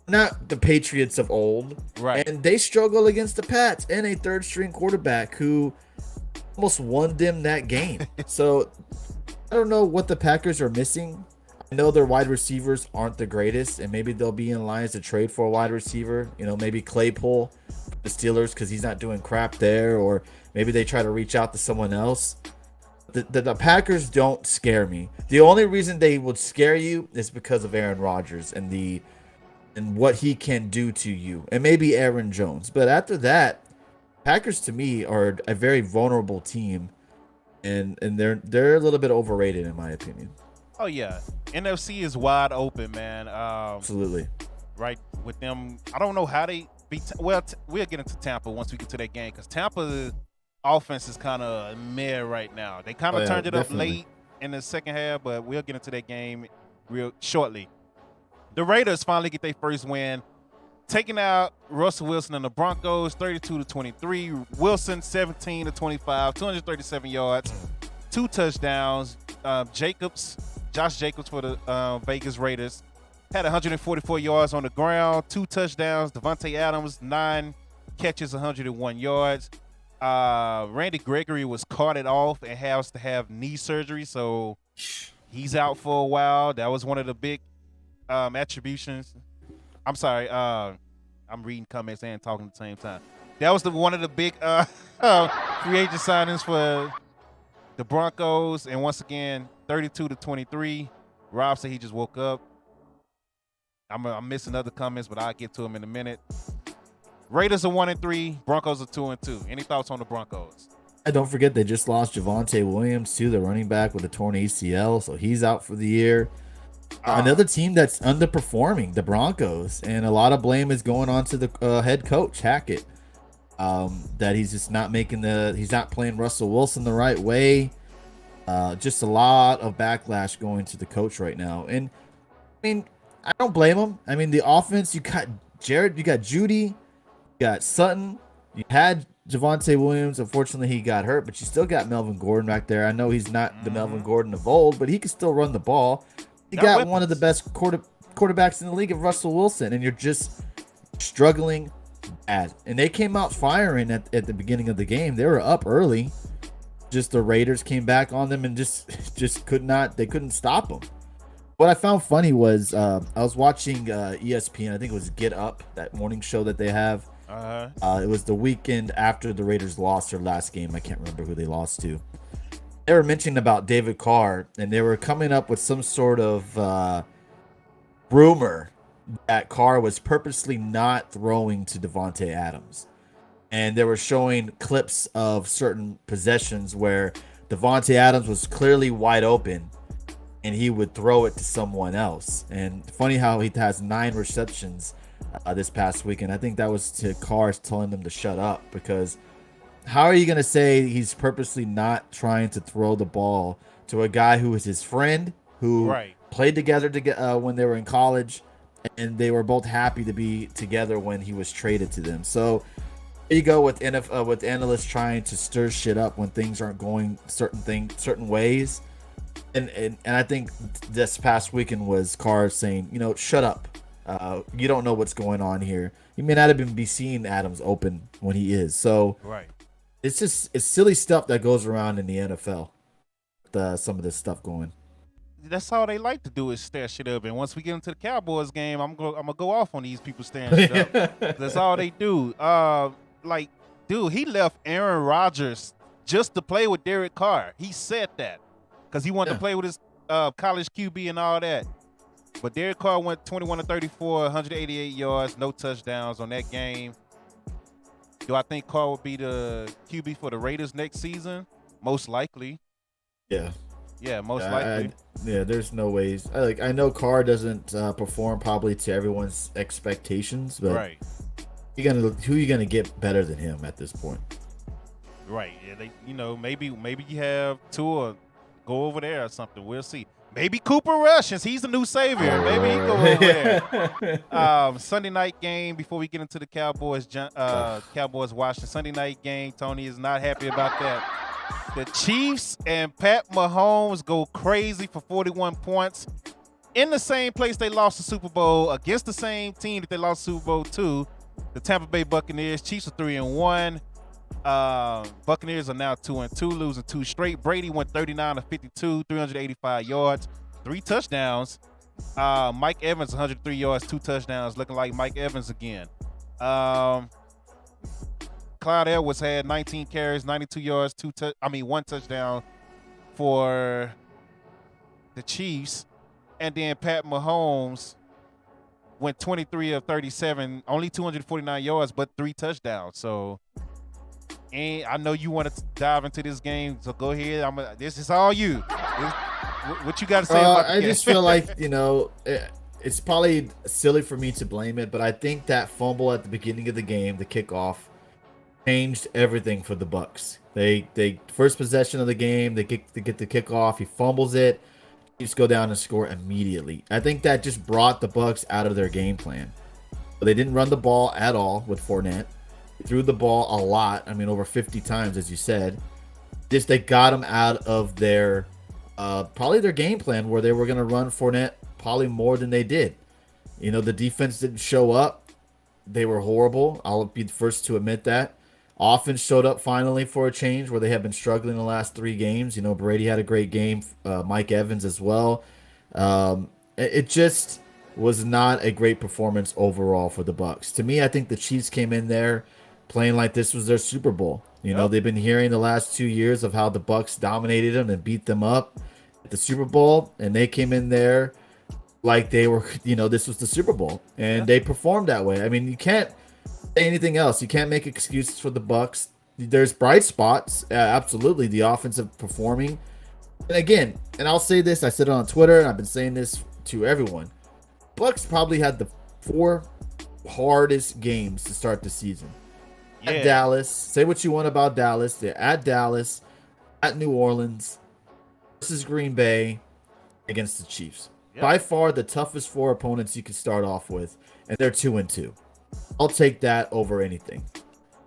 not the Patriots of old, right? And they struggle against the Pats and a third-string quarterback who almost won them that game. So I don't know what the Packers are missing. I know their wide receivers aren't the greatest, and maybe they'll be in lines to trade for a wide receiver. Maybe Claypool, the Steelers, because he's not doing crap there, or maybe they try to reach out to someone else. The the Packers don't scare me. The only reason they would scare you is because of Aaron Rodgers and what he can do to you, and maybe Aaron Jones. But after that, Packers to me are a very vulnerable team, and they're a little bit overrated in my opinion. Oh yeah, NFC is wide open, man. Absolutely. Right with them, I don't know how they beat. We'll get into Tampa once we get to that game because Tampa's offense is kind of meh right now. They kind of turned it definitely up late in the second half, but we'll get into that game real shortly. The Raiders finally get their first win, taking out Russell Wilson and the Broncos 32-23. Wilson 17-25, 237 yards, 2 touchdowns. Josh Jacobs for the Vegas Raiders had 144 yards on the ground, 2 touchdowns. Devontae Adams 9 catches, 101 yards. Randy Gregory was carted off and has to have knee surgery, so he's out for a while. That was one of the big attributions. I'm sorry. I'm reading comments and talking at the same time. That was one of the big free agent signings for the Broncos. And once again, 32-23. Rob said he just woke up. I'm missing other comments, but I'll get to them in a minute. Raiders are 1-3. Broncos are 2-2. Any thoughts on the Broncos? And don't forget they just lost Javonte Williams too, the running back with a torn ACL, so he's out for the year. Another team that's underperforming, the Broncos, and a lot of blame is going on to the head coach Hackett. That he's just not he's not playing Russell Wilson the right way. Just a lot of backlash going to the coach right now, and I mean I don't blame him. I mean the offense, you got Jared, you got Judy, you got Sutton, you had Javonte Williams. Unfortunately, he got hurt, but you still got Melvin Gordon back there. I know he's not the Melvin Gordon of old, but he can still run the ball. You got weapons. One of the best quarterbacks in the league of Russell Wilson, and you're just struggling bad. And they came out firing at the beginning of the game. They were up early. Just the Raiders came back on them and just couldn't stop them. What I found funny was I was watching ESPN. I think it was Get Up, that morning show that they have. It was the weekend after the Raiders lost their last game. I can't remember who they lost to. They were mentioning about David Carr, and they were coming up with some sort of rumor that Carr was purposely not throwing to Devontae Adams. And they were showing clips of certain possessions where Devontae Adams was clearly wide open, and he would throw it to someone else. And funny how he has 9 receptions this past weekend. I think that was to Carr telling them to shut up, because how are you going to say he's purposely not trying to throw the ball to a guy who is his friend, who played together when they were in college, and they were both happy to be together when he was traded to them? So there you go with analysts trying to stir shit up when things aren't going certain ways. And I think this past weekend was Carr saying, shut up. You don't know what's going on here. You may not even be seeing Adams open when he is. So it's silly stuff that goes around in the NFL. Some of this stuff going. That's all they like to do is stir shit up. And once we get into the Cowboys game, I'm gonna go off on these people stirring shit up. That's all they do. Dude, he left Aaron Rodgers just to play with Derek Carr. He said that because he wanted to play with his college QB and all that. But Derek Carr went 21-34, 188 yards, no touchdowns on that game. Do I think Carr will be the QB for the Raiders next season? Most likely. Yeah. Yeah, most likely. There's no ways. I know Carr doesn't perform probably to everyone's expectations, but who you gonna get better than him at this point? Right. Yeah, maybe you have Tua go over there or something. We'll see. Maybe Cooper Rush, since he's the new savior. Maybe he go over there. Sunday night game before we get into the Cowboys. Cowboys Washington Sunday night game. Tony is not happy about that. The Chiefs and Pat Mahomes go crazy for 41 points in the same place they lost the Super Bowl, against the same team that they lost the Super Bowl to, the Tampa Bay Buccaneers. Chiefs are 3-1. Buccaneers are now 2-2, losing 2 straight. Brady went 39-52, 385 yards, 3 touchdowns. Mike Evans, 103 yards, 2 touchdowns, looking like Mike Evans again. Clyde Edwards had 19 carries, 92 yards, 1 touchdown for the Chiefs, and then Pat Mahomes went 23 of 37, only 249 yards, but 3 touchdowns. So, and I know you want to dive into this game, so go ahead. This is all you. What you got to say about the I game? just feel like, it's probably silly for me to blame it, but I think that fumble at the beginning of the game, the kickoff, changed everything for the Bucs. They first possession of the game, they get the kickoff, he fumbles it, Chiefs go down and score immediately. I think that just brought the Bucs out of their game plan. They didn't run the ball at all with Fournette. They threw the ball a lot. I mean, over 50 times, as you said. Just they got them out of their probably their game plan, where they were going to run Fournette probably more than they did. The defense didn't show up. They were horrible. I'll be the first to admit that. Offense showed up finally for a change, where they have been struggling the last 3 games. Brady had a great game. Mike Evans as well. It just was not a great performance overall for the Bucs. To me, I think the Chiefs came in there playing like this was their Super Bowl. They've been hearing the last 2 years of how the Bucs dominated them and beat them up at the Super Bowl, and they came in there like they were, this was the Super Bowl, and they performed that way. I mean, you can't say anything else. You can't make excuses for the Bucs. There's bright spots, absolutely. The offensive performing, and again, and I'll say this, I said it on Twitter, and I've been saying this to everyone. Bucs probably had the 4 hardest games to start the season. At Dallas, say what you want about Dallas. They're at Dallas, at New Orleans, versus Green Bay, against the Chiefs. Yep. By far the toughest 4 opponents you could start off with, and they're 2-2. I'll take that over anything.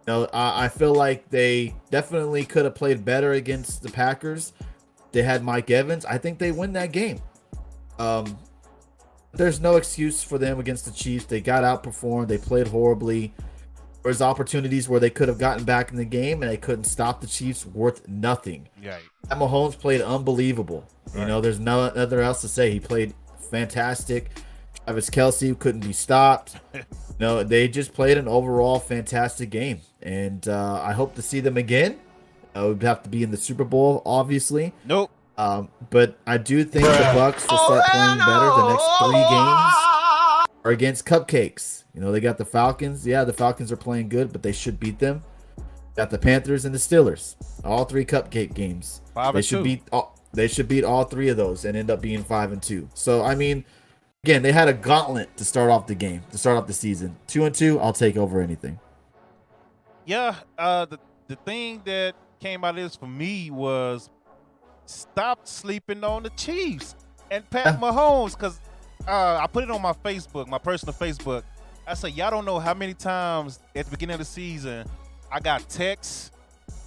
I feel like they definitely could have played better against the Packers. They had Mike Evans. I think they win that game. There's no excuse for them against the Chiefs. They got outperformed. They played horribly. There's opportunities where they could have gotten back in the game, and they couldn't stop the Chiefs worth nothing. Yeah. Mahomes played unbelievable. Right. There's nothing else to say. He played fantastic. Travis Kelce couldn't be stopped. They just played an overall fantastic game, and I hope to see them again. We'd have to be in the Super Bowl, obviously. Nope. But I do think the Bucs will start playing better the next 3 games are against cupcakes. They got the Falcons. Yeah, the Falcons are playing good, but they should beat them. Got the Panthers and the Steelers. All 3 cupcake games. 5-2. They should beat all 3 of those and end up being 5-2. So I mean, again, they had a gauntlet to start off the game, to start off the season. 2-2, I'll take over anything. Yeah. The thing that came out of this for me was stop sleeping on the Chiefs and Pat Mahomes, because I put it on my Facebook, my personal Facebook. I say, y'all don't know how many times at the beginning of the season I got texts,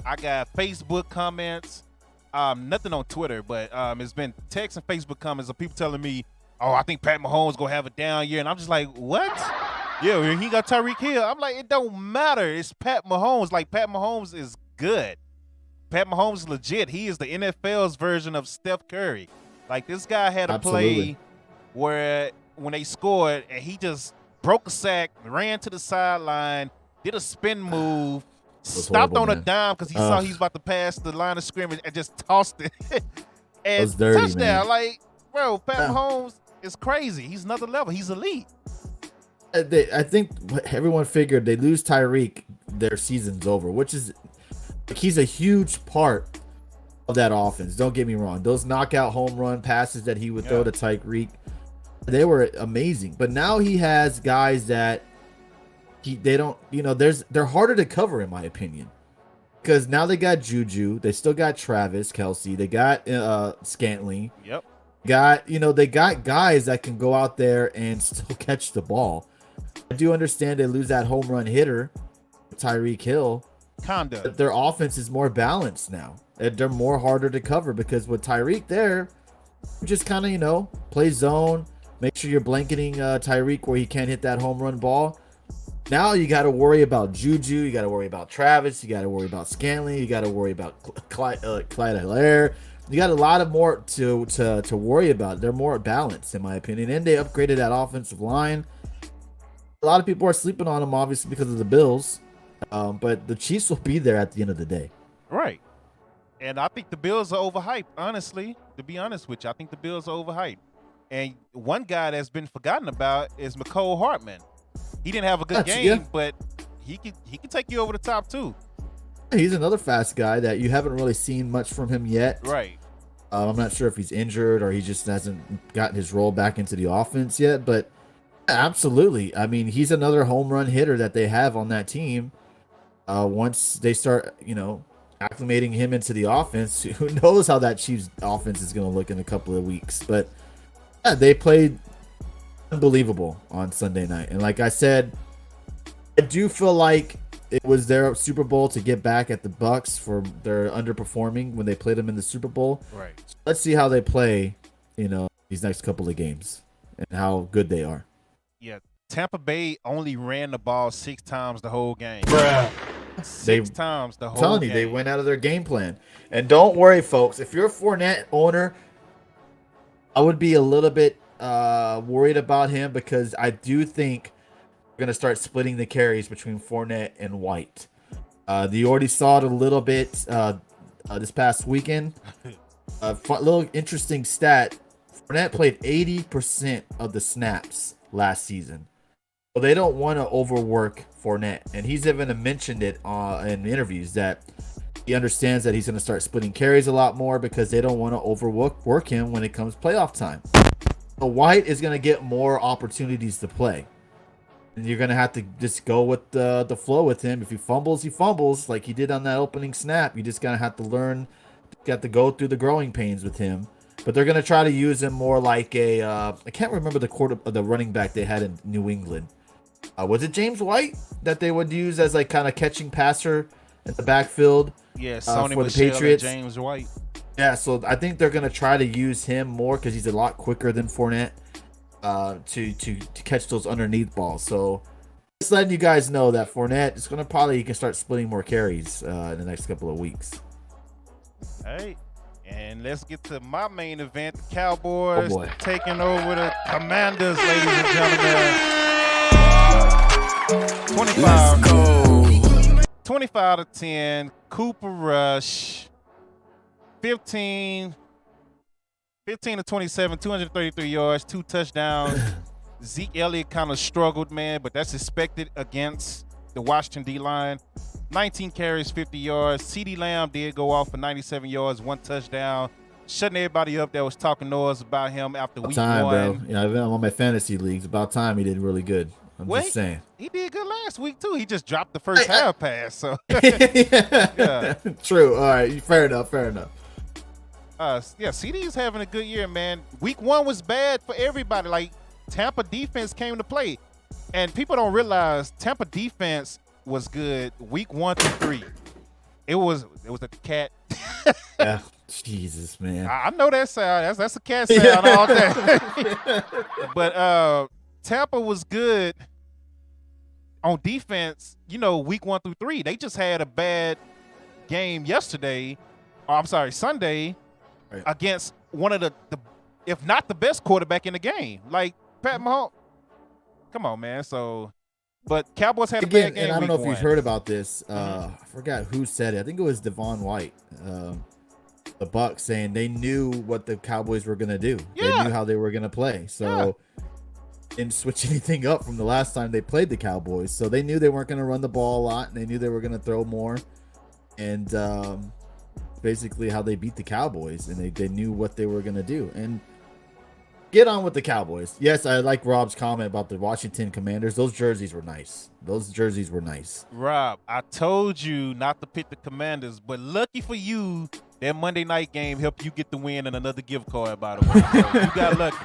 I got Facebook comments, nothing on Twitter, but it's been texts and Facebook comments of people telling me, oh, I think Pat Mahomes gonna have a down year, and I'm just like, what? Yeah, he got Tyreek Hill. I'm like, it don't matter. It's Pat Mahomes. Like, Pat Mahomes is good. Pat Mahomes is legit. He is the NFL's version of Steph Curry. Like, this guy had a play where when they scored, and he just broke a sack, ran to the sideline, did a spin move, stopped on a dime because he saw he was about to pass the line of scrimmage and just tossed it. And dirty, touchdown. man. Like, bro, Pat Mahomes is crazy. He's another level. He's elite. I think everyone figured they lose Tyreek, their season's over, which is he's a huge part of that offense. Don't get me wrong. Those knockout home run passes that he would throw to Tyreek, they were amazing. But now he has guys that they don't, they're harder to cover, in my opinion. Because now they got Juju, they still got Travis Kelce, they got Scantling. Yep. They got guys that can go out there and still catch the ball. I do understand they lose that home run hitter, Tyreek Hill. But their offense is more balanced now. They're more harder to cover because with Tyreek there, you just kind of, play zone, make sure you're blanketing Tyreek where he can't hit that home run ball. Now you got to worry about Juju, you got to worry about Travis, you got to worry about Scantling, you got to worry about Clyde Hilaire. You got a lot of more to worry about. They're more balanced, in my opinion, and they upgraded that offensive line. A lot of people are sleeping on them, obviously, because of the Bills, but the Chiefs will be there at the end of the day. Right. And I think the Bills are overhyped, honestly. To be honest with you, I think the Bills are overhyped. And one guy that's been forgotten about is McCole Hartman. He didn't have a good game, but he can take you over the top too. He's another fast guy that you haven't really seen much from him yet. Right. I'm not sure if he's injured or he just hasn't gotten his role back into the offense yet, but absolutely. I mean, he's another home run hitter that they have on that team. Once they start, acclimating him into the offense, who knows how that Chiefs offense is going to look in a couple of weeks. But yeah, they played unbelievable on Sunday night. And like I said, I do feel like it was their Super Bowl to get back at the Bucs for their underperforming when they played them in the Super Bowl. Right. So let's see how they play, these next couple of games and how good they are. Yeah. Tampa Bay only ran the ball 6 times the whole game. Six times the whole game. I'm telling you, they went out of their game plan. And don't worry, folks. If you're a Fournette owner, I would be a little bit worried about him because I do think we're going to start splitting the carries between Fournette and White. You already saw it a little bit this past weekend. Little interesting stat. Fournette played 80% of the snaps last season. So they don't want to overwork Fournette. And he's even mentioned it in interviews that he understands that he's going to start splitting carries a lot more because they don't want to overwork him when it comes playoff time. So White is going to get more opportunities to play. And you're going to have to just go with the flow with him. If he fumbles like he did on that opening snap. You just going to have to learn, got to go through the growing pains with him. But they're going to try to use him more like I can't remember the running back they had in New England. Was it James White that they would use as like kind of catching passer in the backfield? Yeah, Sony for the Patriots. James White. Yeah, so I think they're going to try to use him more because he's a lot quicker than Fournette to catch those underneath balls. So just letting you guys know that Fournette is going to he can start splitting more carries in the next couple of weeks. All right. And let's get to my main event, the Cowboys taking over the Commanders, ladies and gentlemen. 25 to 10. Cooper Rush. 15 to 27, 233 yards, 2 touchdowns. Zeke Elliott kind of struggled, man, but that's expected against the Washington D-line. 19 carries, 50 yards. CeeDee Lamb did go off for 97 yards, 1 touchdown. Shutting everybody up that was talking noise about him after week 1. Bro. Yeah, I'm on my fantasy leagues. About time he did really good. I'm just saying. He did good last week, too. He just dropped the first half pass. So yeah. True. All right. Fair enough. CeeDee's having a good year, man. Week 1 was bad for everybody. Like, Tampa defense came to play. And people don't realize Tampa defense was good week 1 through 3. It was a cat. Yeah. Jesus, man. I know that sound. That's a cat sound all day. But Tampa was good on defense, week 1 through 3. They just had a bad game yesterday. Sunday, right, against one of the if not the best quarterback in the game. Like Pat Mahomes. Come on, man. But Cowboys had a bad game. And I don't know if you've heard about this. I forgot who said it. I think it was Devon White. The Bucs saying they knew what the Cowboys were going to do. Yeah. They knew how they were going to play. So didn't switch anything up from the last time they played the Cowboys. So they knew they weren't going to run the ball a lot, and they knew they were going to throw more. And basically how they beat the Cowboys, and they knew what they were going to do. And get on with the Cowboys. Yes, I like Rob's comment about the Washington Commanders. Those jerseys were nice. Rob, I told you not to pick the Commanders, but lucky for you, that Monday night game helped you get the win and another gift card, by the way. So you got lucky.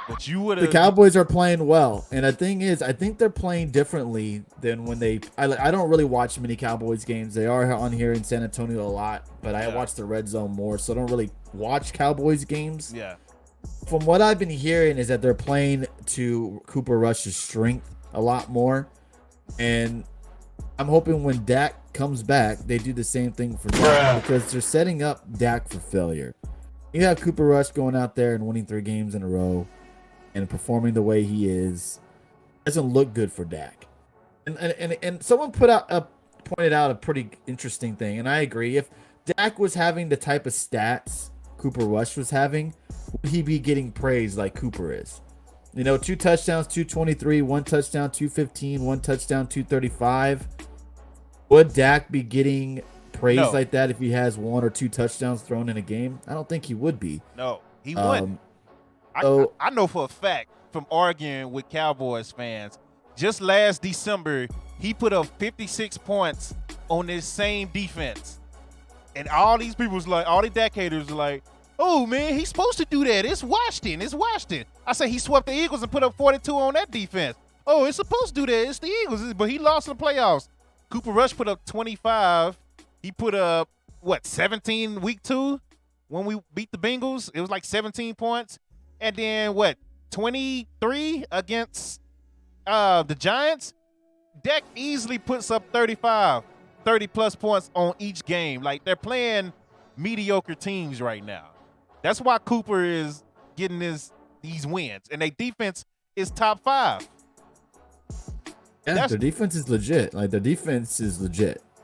But you would have. The Cowboys are playing well, and the thing is, I think they're playing differently than when they. I don't really watch many Cowboys games. They are on here in San Antonio a lot, but I watch the Red Zone more, so I don't really watch Cowboys games. Yeah. From what I've been hearing is that they're playing to Cooper Rush's strength a lot more, and I'm hoping when Dak comes back, they do the same thing for Dak because they're setting up Dak for failure. You have Cooper Rush going out there and winning 3 games in a row and performing the way he is. Doesn't look good for Dak. And someone pointed out a pretty interesting thing, and I agree. If Dak was having the type of stats Cooper Rush was having, would he be getting praised like Cooper is? 2 touchdowns, 223, 1 touchdown, 215, 1 touchdown, 235. Would Dak be getting praise like that if he has 1 or 2 touchdowns thrown in a game? I don't think he would be. No, he wouldn't. I know for a fact from arguing with Cowboys fans, just last December, he put up 56 points on this same defense. And all these people was like, all the Dak haters were like, oh, man, he's supposed to do that. It's Washington. I said he swept the Eagles and put up 42 on that defense. Oh, it's supposed to do that. It's the Eagles. But he lost in the playoffs. Cooper Rush put up 25. He put up, 17 week 2 when we beat the Bengals? It was like 17 points. And then, 23 against the Giants? Dak easily puts up 30-plus points on each game. Like, they're playing mediocre teams right now. That's why Cooper is getting these wins. And their defense is top 5. Yeah, their defense is legit.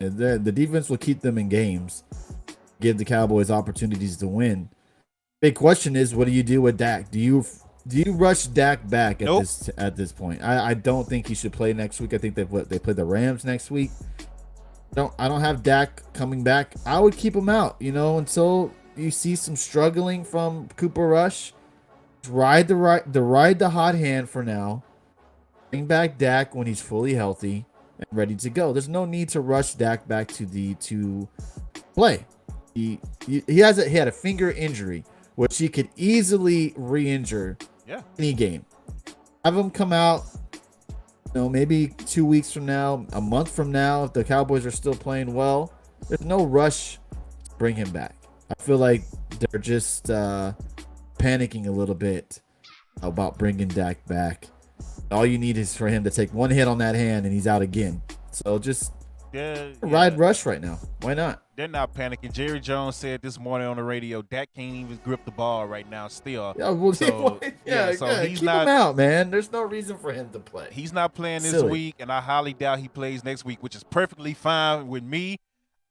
And the defense will keep them in games, give the Cowboys opportunities to win. Big question is, what do you do with Dak? Do you rush Dak back at this point? I don't think he should play next week. I think they play the Rams next week. I don't have Dak coming back. I would keep him out, until you see some struggling from Cooper Rush. Ride the hot hand for now. Bring back Dak when he's fully healthy and ready to go. There's no need to rush Dak back to play. He had a finger injury, which he could easily re-injure any game. Have him come out, maybe 2 weeks from now, a month from now, if the Cowboys are still playing well. There's no rush to bring him back. I feel like they're just panicking a little bit about bringing Dak back. All you need is for him to take one hit on that hand and he's out again. So just ride Rush right now. Why not? They're not panicking. Jerry Jones said this morning on the radio, Dak can't even grip the ball right now still. Keep him out, man. There's no reason for him to play. He's not playing this week, and I highly doubt he plays next week, which is perfectly fine with me.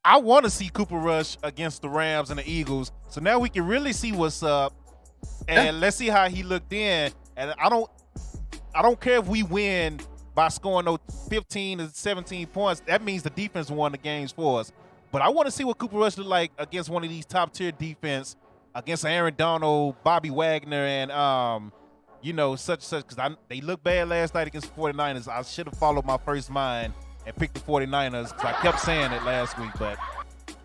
I want to see Cooper Rush against the Rams and the Eagles, so now we can really see what's up, and let's see how he looked in. And I don't care if we win by scoring those 15 to 17 points. That means the defense won the games for us. But I want to see what Cooper Rush look like against one of these top-tier defense, against Aaron Donald, Bobby Wagner, and, such, because they looked bad last night against the 49ers. I should have followed my first mind and picked the 49ers, because I kept saying it last week, but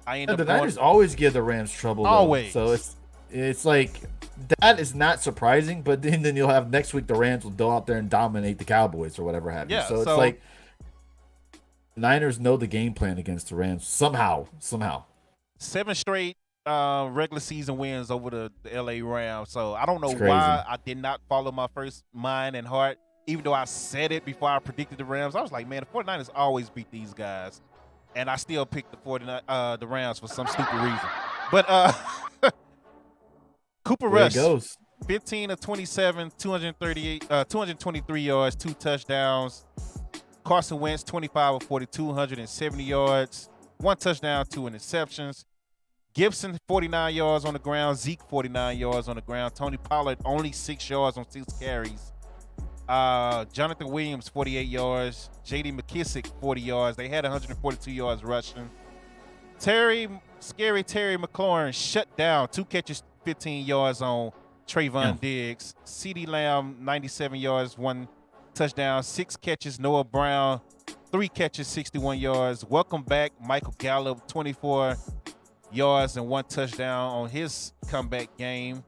I ended up the Niners always give the Rams trouble, though. Always. So it's like, that is not surprising, but then you'll have next week the Rams will go out there and dominate the Cowboys or whatever have you. So it's like, Niners know the game plan against the Rams somehow. 7 straight regular season wins over the LA Rams. So I don't know why I did not follow my first mind and heart, even though I said it before I predicted the Rams. I was like, man, the 49ers always beat these guys, and I still picked the Rams for some stupid reason. But Cooper Rush goes 15 of 27, 223 yards, 2 touchdowns. Carson Wentz, 25 of 42, 170 yards, 1 touchdown, 2 interceptions. Gibson, 49 yards on the ground. Zeke, 49 yards on the ground. Tony Pollard, only 6 yards on 6 carries. Jonathan Williams, 48 yards. J.D. McKissick, 40 yards. They had 142 yards rushing. Terry McLaurin shut down. 2 catches, 15 yards on Trayvon Diggs. CeeDee Lamb, 97 yards, 1 touchdown, 6 catches. Noah Brown, 3 catches, 61 yards. Welcome back, Michael Gallup, 24 yards and 1 touchdown on his comeback game.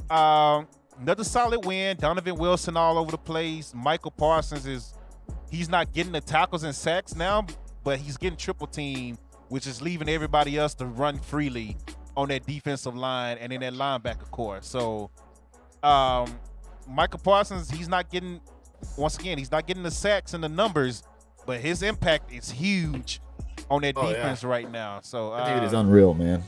Another solid win. Donovan Wilson all over the place. Michael Parsons he's not getting the tackles and sacks now, but he's getting triple team, which is leaving everybody else to run freely on that defensive line and in that linebacker core. So Michael Parsons, he's not getting the sacks and the numbers, but his impact is huge on that defense right now. So that dude is unreal, man.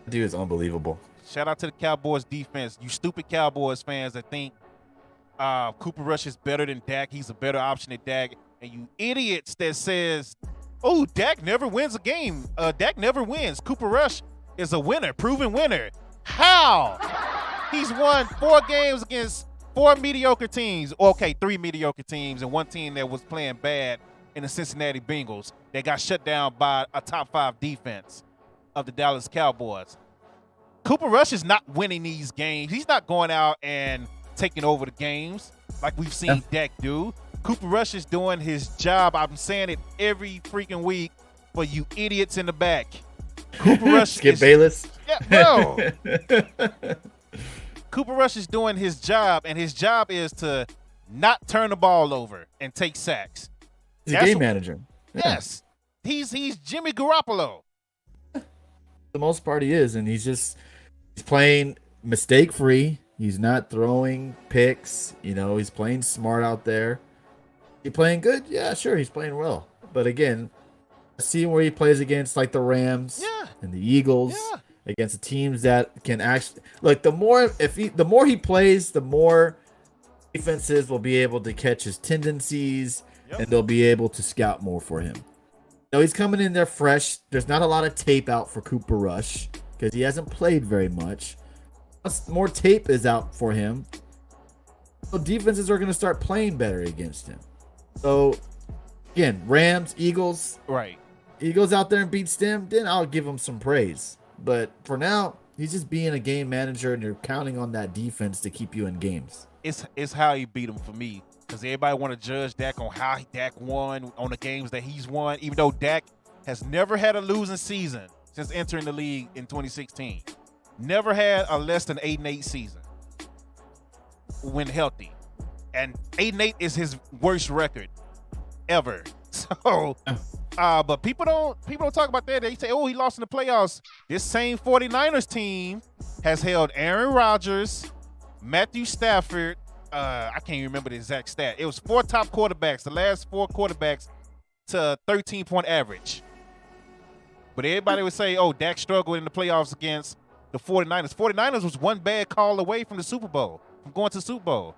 That dude is unbelievable. Shout out to the Cowboys defense. You stupid Cowboys fans that think Cooper Rush is better than Dak. He's a better option than Dak. And you idiots that says Oh, Dak never wins a game. Dak never wins. Cooper Rush is a winner, proven winner. How? He's won 4 games against 4 mediocre teams. Okay, 3 mediocre teams and 1 team that was playing bad in the Cincinnati Bengals. They got shut down by a top 5 defense of the Dallas Cowboys. Cooper Rush is not winning these games. He's not going out and taking over the games like we've seen Dak do. Cooper Rush is doing his job. I'm saying it every freaking week for you idiots in the back. Cooper Rush Skip Bayless. Yeah, bro. Cooper Rush is doing his job, and his job is to not turn the ball over and take sacks. He's a game manager. Yes. He's Jimmy Garoppolo. The most part he is, and he's playing mistake free. He's not throwing picks. He's playing smart out there. He playing good? Yeah, sure, he's playing well. But again, seeing where he plays against like the Rams and the Eagles, against the teams that can actually the more he plays, the more defenses will be able to catch his tendencies, and they'll be able to scout more for him. He's coming in there fresh. There's not a lot of tape out for Cooper Rush because he hasn't played very much. More tape is out for him. So defenses are going to start playing better against him. So, again, Rams, Eagles. Right. Eagles out there and beats them, then I'll give him some praise. But for now, he's just being a game manager, and you're counting on that defense to keep you in games. It's how he beat him for me. Because everybody want to judge Dak on how Dak won on the games that he's won, even though Dak has never had a losing season since entering the league in 2016. Never had a less than 8-8 season when healthy. And 8-8 is his worst record ever. So, but people don't talk about that. They say, oh, he lost in the playoffs. This same 49ers team has held Aaron Rodgers, Matthew Stafford, I can't even remember the exact stat. It was 4 top quarterbacks, the last 4 quarterbacks to 13-point average. But everybody would say, oh, Dak struggled in the playoffs against the 49ers. 49ers was one bad call away from the Super Bowl, from going to the Super Bowl.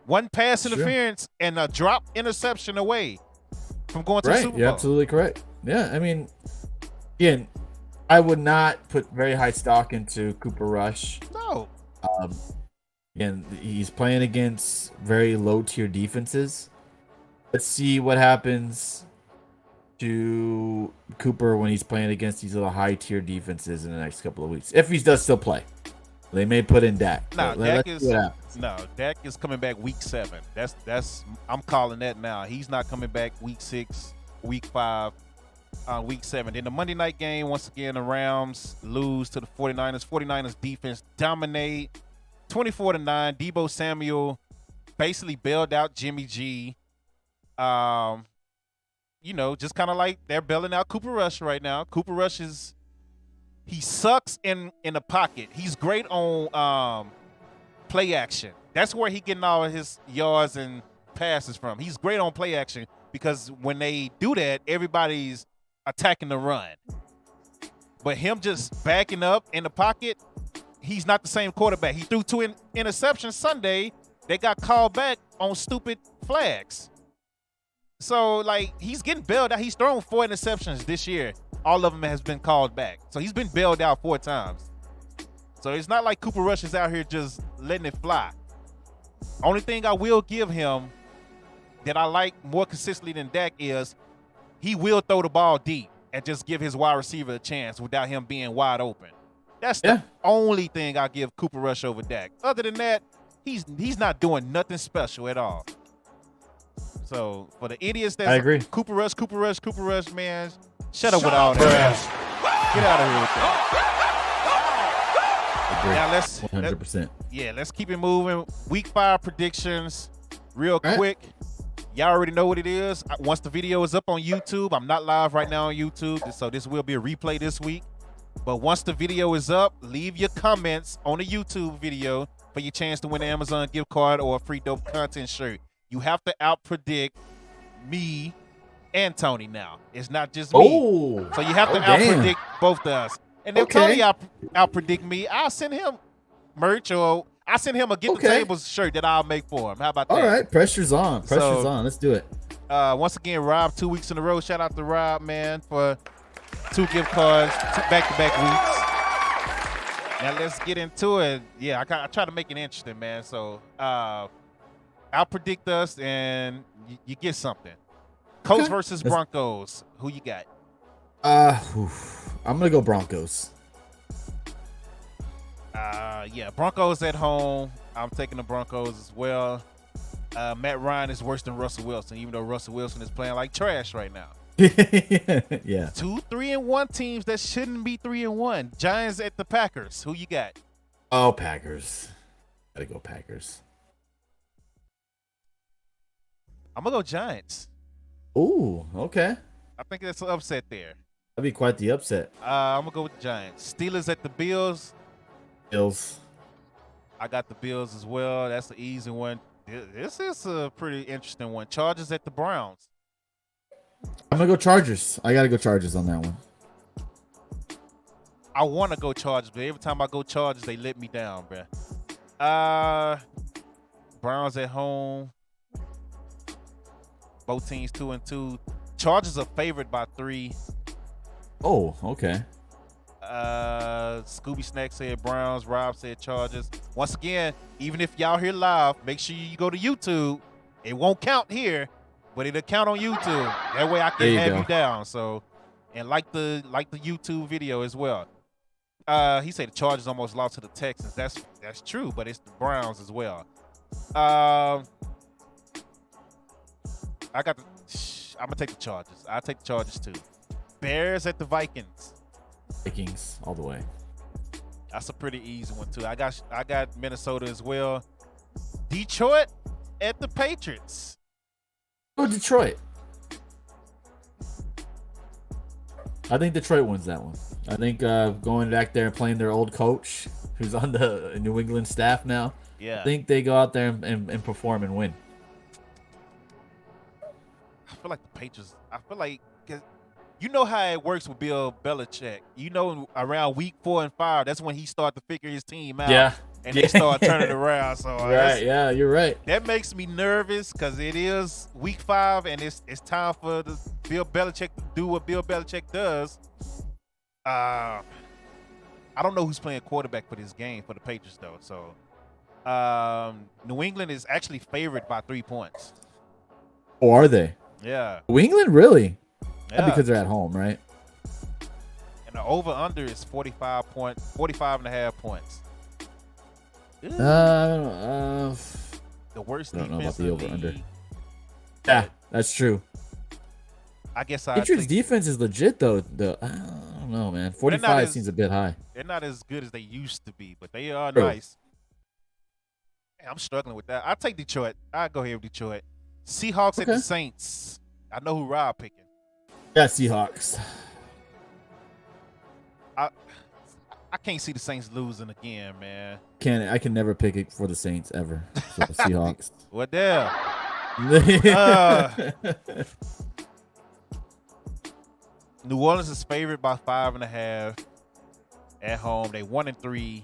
One pass interference and a drop interception away from going to the Super Bowl. You're absolutely correct. Yeah, I mean, again, I would not put very high stock into Cooper Rush. No. And he's playing against very low-tier defenses. Let's see what happens to Cooper when he's playing against these little high-tier defenses in the next couple of weeks. If he does still play. They may put in Dak. Dak is coming back week 7. That's I'm calling that now. He's not coming back week 6, week 5, week 7. In the Monday night game, once again, the Rams lose to the 49ers. 49ers defense dominate 24-9. Deebo Samuel basically bailed out Jimmy G. Just kind of like they're bailing out Cooper Rush right now. Cooper Rush he sucks in the pocket. He's great on play action. That's where he getting all of his yards and passes from. He's great on play action because when they do that, everybody's attacking the run. But him just backing up in the pocket, he's not the same quarterback. He threw 2 interceptions Sunday. They got called back on stupid flags. So, he's getting bailed out. He's thrown 4 interceptions this year. All of them has been called back. So, he's been bailed out 4 times. So, it's not like Cooper Rush is out here just letting it fly. Only thing I will give him that I like more consistently than Dak is he will throw the ball deep and just give his wide receiver a chance without him being wide open. That's the only thing I give Cooper Rush over Dak. Other than that, he's not doing nothing special at all. So for the idiots that I agree. Cooper Rush, man, shut up with all that. Get out of here with that. Now 100%. Let's keep it moving. Week 5 predictions, real quick. Y'all already know what it is. Once the video is up on YouTube, I'm not live right now on YouTube, so this will be a replay this week. But once the video is up, leave your comments on the YouTube video for your chance to win an Amazon gift card or a free dope content shirt. You have to out-predict me and Tony now. It's not just me. Oh, so you have to out-predict both of us. And if Tony out-predict me, I'll send him merch or I'll send him a Get the Tables shirt that I'll make for him. How about that? All right, pressure's on. Let's do it. Once again, Rob, 2 weeks in a row. Shout out to Rob, man, for 2 gift cards, back-to-back weeks. Now let's get into it. Yeah, I try to make it interesting, man. So I'll predict us, and you get something. Colts versus Broncos. Who you got? I'm gonna go Broncos. Yeah, Broncos at home. I'm taking the Broncos as well. Matt Ryan is worse than Russell Wilson, even though Russell Wilson is playing like trash right now. Yeah. 2 3-1 teams that shouldn't be 3-1. Giants at the Packers. Who you got? Oh, Packers. Gotta go Packers. I'm gonna go Giants. Ooh, okay. I think that's an upset there. That'd be quite the upset. I'm gonna go with the Giants. Steelers at the Bills. Bills. I got the Bills as well. That's the easy one. This is a pretty interesting one. Chargers at the Browns. I'm gonna go Chargers. I gotta go Chargers on that one. I want to go Chargers, but every time I go Chargers, they let me down, bruh. Browns at home. Both teams 2-2. Chargers are favored by 3. Oh, okay. Scooby Snack said Browns. Rob said Chargers. Once again, even if y'all here live, make sure you go to YouTube. It won't count here, but it'll count on YouTube. That way I can have you down. So, and like the YouTube video as well. He said the Chargers almost lost to the Texans. That's true, but it's the Browns as well. I'm gonna take the Chargers. I'll take the Chargers too. Bears at the Vikings. Vikings all the way. That's a pretty easy one too. I got Minnesota as well. Detroit at the Patriots. Oh, Detroit. I think Detroit wins that one. I think going back there and playing their old coach, who's on the New England staff now. Yeah. I think they go out there and perform and win. I feel like the Patriots. I feel like, you know how it works with Bill Belichick. You know, around week 4 and 5, that's when he started to figure his team out. Yeah. And they start turning around. So right, yeah, you're right. That makes me nervous because it is week 5 and it's time for Bill Belichick to do what Bill Belichick does. I don't know who's playing quarterback for this game for the Patriots though. So New England is actually favored by 3 points. Oh, are they? Yeah. New England, really? Yeah. Because they're at home, right? And the over-under is 45.5 points. The worst I don't know about defense the in over-under. league. Yeah, that's true. I guess I Patriots think defense is legit though. I don't know, man. 45 seems a bit high. they're not as good as they used to be, but they are True. nice. Man, I'm struggling with that. I'll take Detroit. I'll go here with Detroit. Seahawks at the Saints. I know who Rob picking. Yeah, Seahawks. I can't see the Saints losing again, man. I can never pick it for the Saints ever. So the Seahawks. What the New Orleans is favored by 5.5 at home. They 1-3.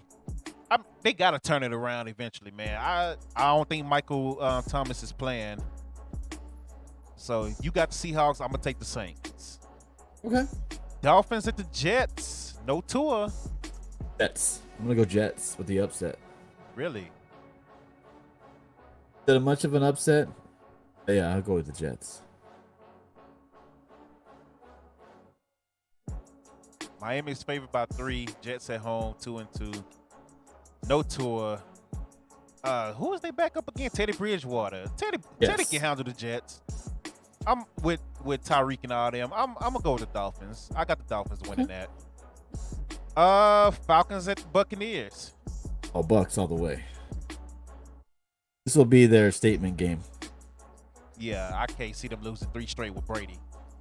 They gotta turn it around eventually, man. I don't think Michael Thomas is playing. So you got the Seahawks. I'm gonna take the Saints. Okay. Dolphins at the Jets. No Tua. Jets. I'm gonna go Jets with the upset. Really? Is it much of an upset? Yeah, I'll go with the Jets. Miami's favored by 3. Jets at home, 2-2. No Tua. Who is they back up again? Teddy Bridgewater. Teddy can handle the Jets. I'm with Tyreek and all them. I'm gonna go with the Dolphins. I got the Dolphins winning that. Falcons at the Buccaneers. Oh, Bucks all the way. This will be their statement game. Yeah, I can't see them losing 3 straight with Brady.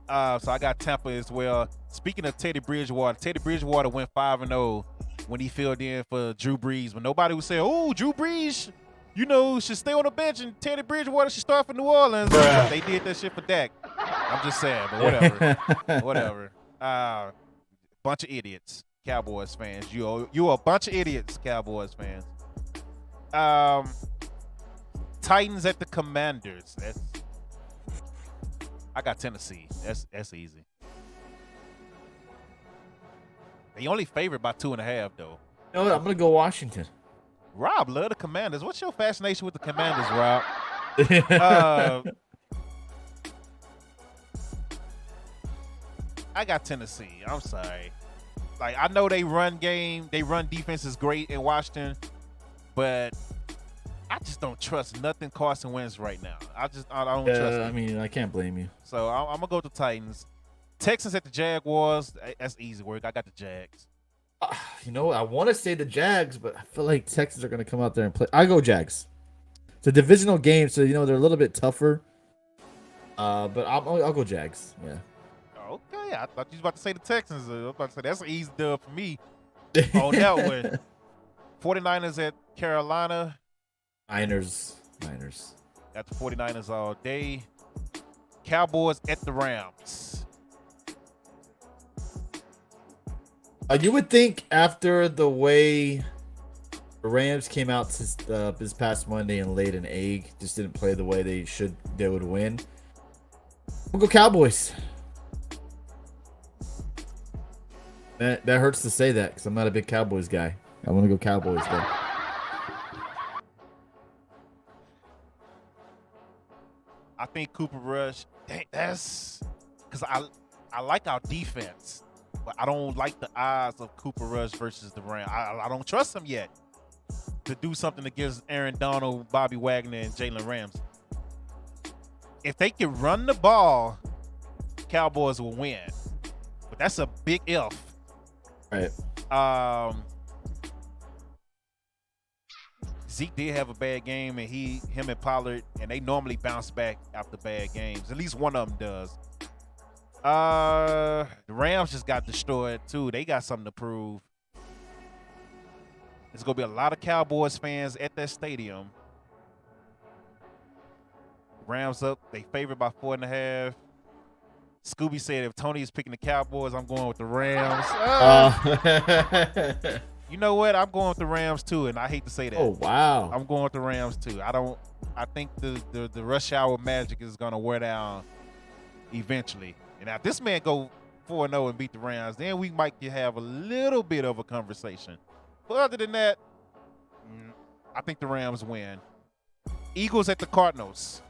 So I got Tampa as well. Speaking of Teddy Bridgewater went 5-0 when he filled in for Drew Brees. But nobody was saying, "Oh, Drew Brees, should stay on the bench and Teddy Bridgewater should start for New Orleans." They did that shit for Dak. I'm just saying, but whatever. Bunch of idiots, Cowboys fans. You a bunch of idiots, Cowboys fans. Titans at the Commanders. I got Tennessee. That's easy. They only favored by 2.5 though. You know what? I'm gonna go Washington. Rob, love the Commanders. What's your fascination with the Commanders, Rob? I got Tennessee. I'm sorry. Like, I know they run defense is great in Washington, but I just don't trust nothing Carson Wentz right now. I don't trust him. I mean, I can't blame you. So I'm gonna go with the Titans. Texans at the Jaguars. That's easy work. I got the Jags. You know, I want to say the Jags, but I feel like Texans are going to come out there and play. I go Jags. It's a divisional game, so you know they're a little bit tougher. But I'll go Jags. Yeah. Okay, I thought you was about to say the Texans. I was about to say that's an easy dub for me on that one. 49ers at Carolina. Niners. Got the 49ers all day. Cowboys at the Rams. You would think after the way the Rams came out this past Monday and laid an egg, just didn't play the way they would win. We'll go Cowboys. That hurts to say that because I'm not a big Cowboys guy. I want to go Cowboys though. I think Cooper Rush. That's because I like our defense. But I don't like the odds of Cooper Rush versus the Rams. I don't trust him yet to do something against Aaron Donald, Bobby Wagner, and Jalen Ramsey. If they can run the ball, Cowboys will win. But that's a big if. Right. Zeke did have a bad game, and him and Pollard, and they normally bounce back after bad games. At least one of them does. The Rams just got destroyed too. They got something to prove. There's gonna be a lot of Cowboys fans at that stadium. Rams up. They favored by 4.5. Scooby said if Tony is picking the Cowboys, I'm going with the Rams. You know what? I'm going with the Rams too, and I hate to say that. Oh wow! I'm going with the Rams too. I think the rush hour magic is gonna wear down eventually. And now if this man go 4-0 and beat the Rams, then we might have a little bit of a conversation. But other than that, I think the Rams win. Eagles at the Cardinals.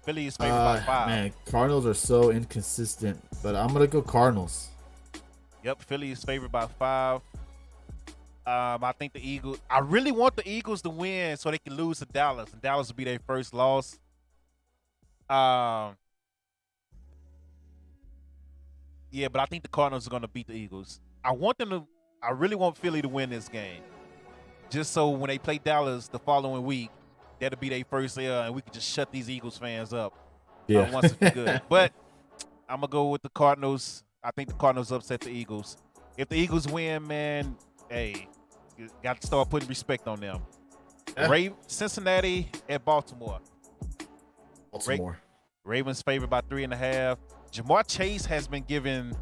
Philly is favored by 5. Man, Cardinals are so inconsistent, but I'm gonna go Cardinals. Yep, Philly is favored by 5. I think the Eagles. I really want the Eagles to win so they can lose to Dallas, and Dallas will be their first loss. Yeah, but I think the Cardinals are going to beat the Eagles. I really want Philly to win this game, just so when they play Dallas the following week, that'll be their first L, and we can just shut these Eagles fans up. Yeah, once it's good. But I'm gonna go with the Cardinals. I think the Cardinals upset the Eagles. If the Eagles win, man, hey. You got to start putting respect on them. Yeah. Cincinnati at Baltimore. Ravens favored by 3.5. Jamar Chase has been given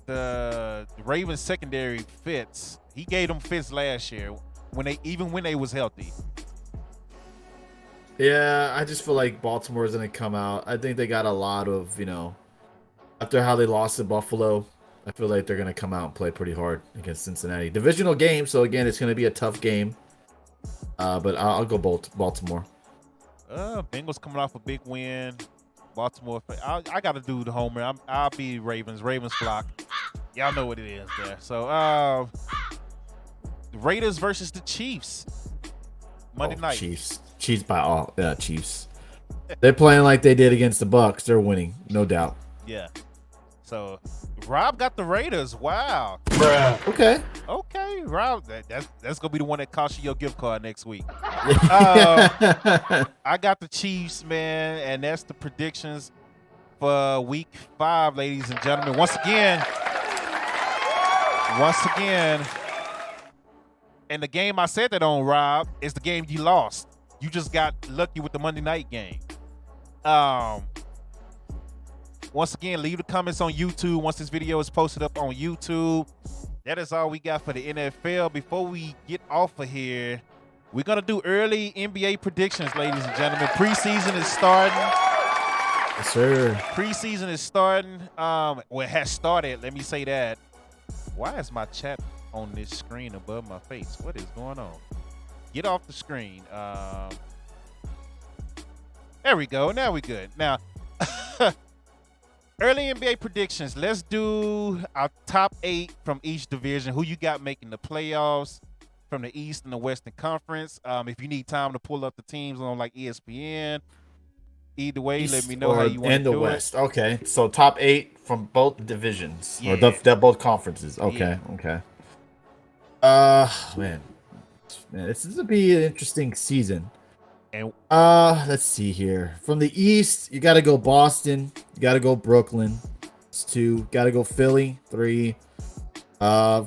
the Ravens secondary fits. He gave them fits last year when they was healthy. Yeah, I just feel like Baltimore is going to come out. I think they got a lot of, after how they lost to Buffalo, I feel like they're going to come out and play pretty hard against Cincinnati. Divisional game, so again, it's going to be a tough game. But I'll go Baltimore. Bengals coming off a big win. Baltimore. I got to do the homer. I'll be Ravens. Ravens flock. Y'all know what it is there. So, the Raiders versus the Chiefs. Monday night. Chiefs by all. Yeah, Chiefs. They're playing like they did against the Bucs. They're winning, no doubt. Yeah. So, Rob got the Raiders. Wow. Okay, Rob. That's gonna be the one that costs you your gift card next week. I got the Chiefs, man, and that's the predictions for Week 5, ladies and gentlemen. Once again, and the game I said that on, Rob, is the game you lost. You just got lucky with the Monday night game. Once again, leave the comments on YouTube once this video is posted up on YouTube. That is all we got for the NFL. Before we get off of here, We're gonna do early NBA predictions, ladies and gentlemen. Preseason is starting. Yes, sir. Preseason is starting. Well, it has started. Let me say that. Why is my chat on this screen above my face? What is going on? Get off the screen. There we go. Now we good. Now, early NBA predictions. Let's do our top 8 from each division. Who you got making the playoffs from the East and the Western Conference? If you need time to pull up the teams on like ESPN, either way, East let me know how you want to do the West. Okay, so top 8 from both divisions or both conferences. Okay, okay. Man, this is gonna be an interesting season. And let's see here. From the East, you got to go Boston. You got to go Brooklyn. That's 2. Got to go Philly. 3.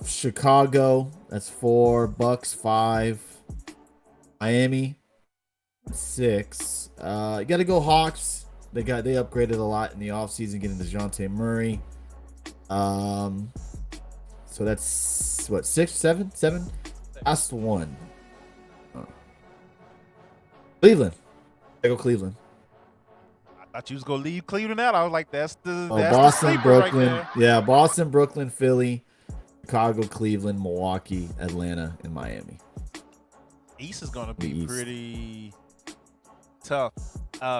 Chicago. That's 4. Bucks 5. Miami 6. You got to go Hawks. They upgraded a lot in the offseason, getting DeJounte Murray. So that's what, 6, 7. Last one. Cleveland. I go Cleveland. I thought you was gonna leave Cleveland out. I was like, that's the Boston, the Brooklyn. right Yeah, Boston, Brooklyn, Philly, Chicago, Cleveland, Milwaukee, Atlanta, and Miami. East is gonna be pretty tough.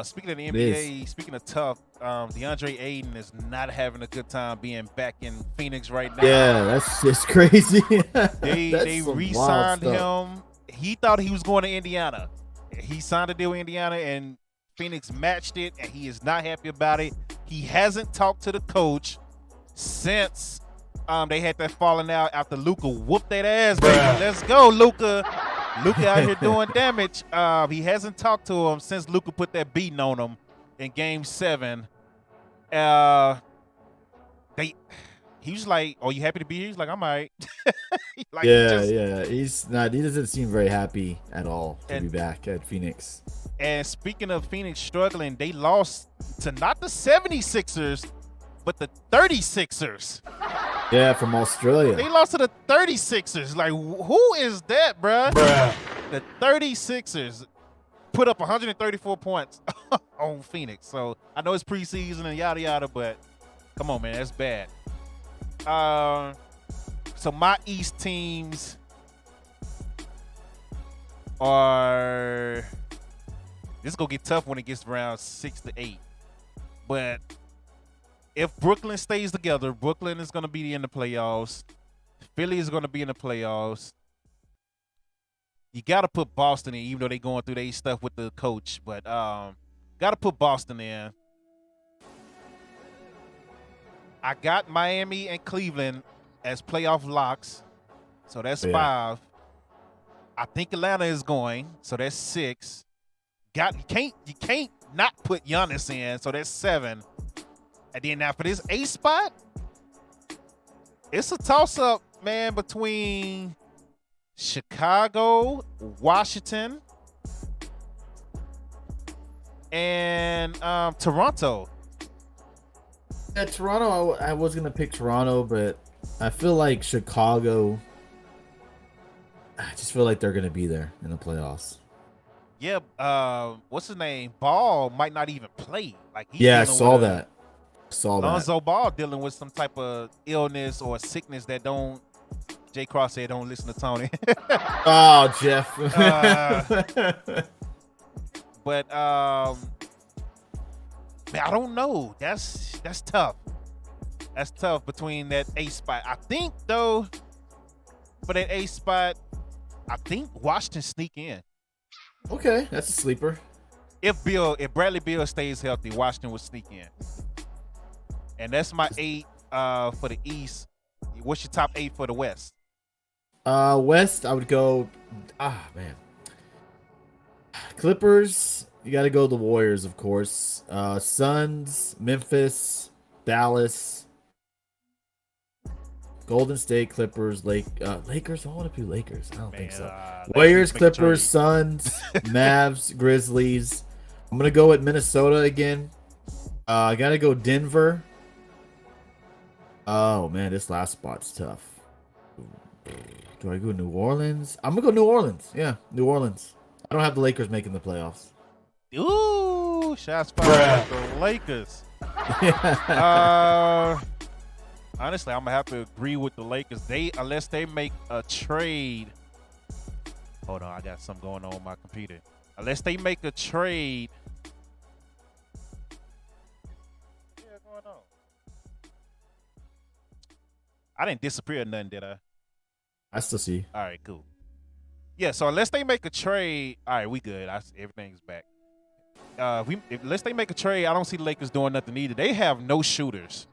Speaking of the NBA, speaking of tough, Deandre Aiden is not having a good time being back in Phoenix right now. Yeah, that's just crazy. They re-signed him. He thought he was going to Indiana. He signed a deal with Indiana, and Phoenix matched it, and he is not happy about it. He hasn't talked to the coach since they had that falling out after Luka whooped that ass, baby. Let's go, Luka. Luka out here doing damage. He hasn't talked to him since Luka put that beating on him in Game 7. He was like, "Oh, you happy to be here?" He's like, "I'm all right." Like, yeah. He's not. He doesn't seem very happy at all to be back at Phoenix. And speaking of Phoenix struggling, they lost to not the 76ers, but the 36ers. Yeah, from Australia. They lost to the 36ers. Like, who is that, bruh? The 36ers put up 134 points on Phoenix. So I know it's preseason and yada yada, but come on, man, that's bad. So my East teams are. This is gonna get tough when it gets around 6 to 8. But if Brooklyn stays together, Brooklyn is gonna be in the playoffs. Philly is gonna be in the playoffs. You gotta put Boston in, even though they're going through their stuff with the coach. But gotta put Boston in. I got Miami and Cleveland as playoff locks, so that's 5. I think Atlanta is going, so that's 6. You can't not put Giannis in, so that's 7. And then now for this 8 spot, it's a toss-up, man, between Chicago, Washington, and Toronto. Yeah, Toronto, I was going to pick Toronto, but I feel like Chicago, I just feel like they're going to be there in the playoffs. Yeah, what's his name? Ball might not even play. Like, I saw that. Lonzo Ball dealing with some type of illness or sickness that don't. Jay Cross said, "Don't listen to Tony." Oh, Jeff. But man, I don't know. That's tough. That's tough between that 8 spot. I think though, for that 8 spot, I think Washington sneak in. Okay, that's a sleeper. If Bradley Beal stays healthy, Washington will sneak in. And that's my 8 for the East. What's your top 8 for the West? West, I would go. Man. Clippers. You got to go the Warriors, of course. Suns, Memphis, Dallas, Golden State, Clippers, Lakers. I want to do Lakers. I don't think so. Warriors, Clippers, Suns, Mavs, Grizzlies. I'm gonna go with Minnesota again. I gotta go Denver. Oh man, this last spot's tough. Do I go New Orleans? I'm gonna go New Orleans. Yeah, New Orleans. I don't have the Lakers making the playoffs. Ooh, shots fired at the Lakers. Honestly, I'm gonna have to agree with the Lakers. Unless they make a trade. Hold on, I got something going on my computer. Unless they make a trade. What's going on? I didn't disappear or nothing, did I? I still see. All right, cool. Yeah, so unless they make a trade, all right, we good. Everything's back. Unless they make a trade, I don't see the Lakers doing nothing either. They have no shooters.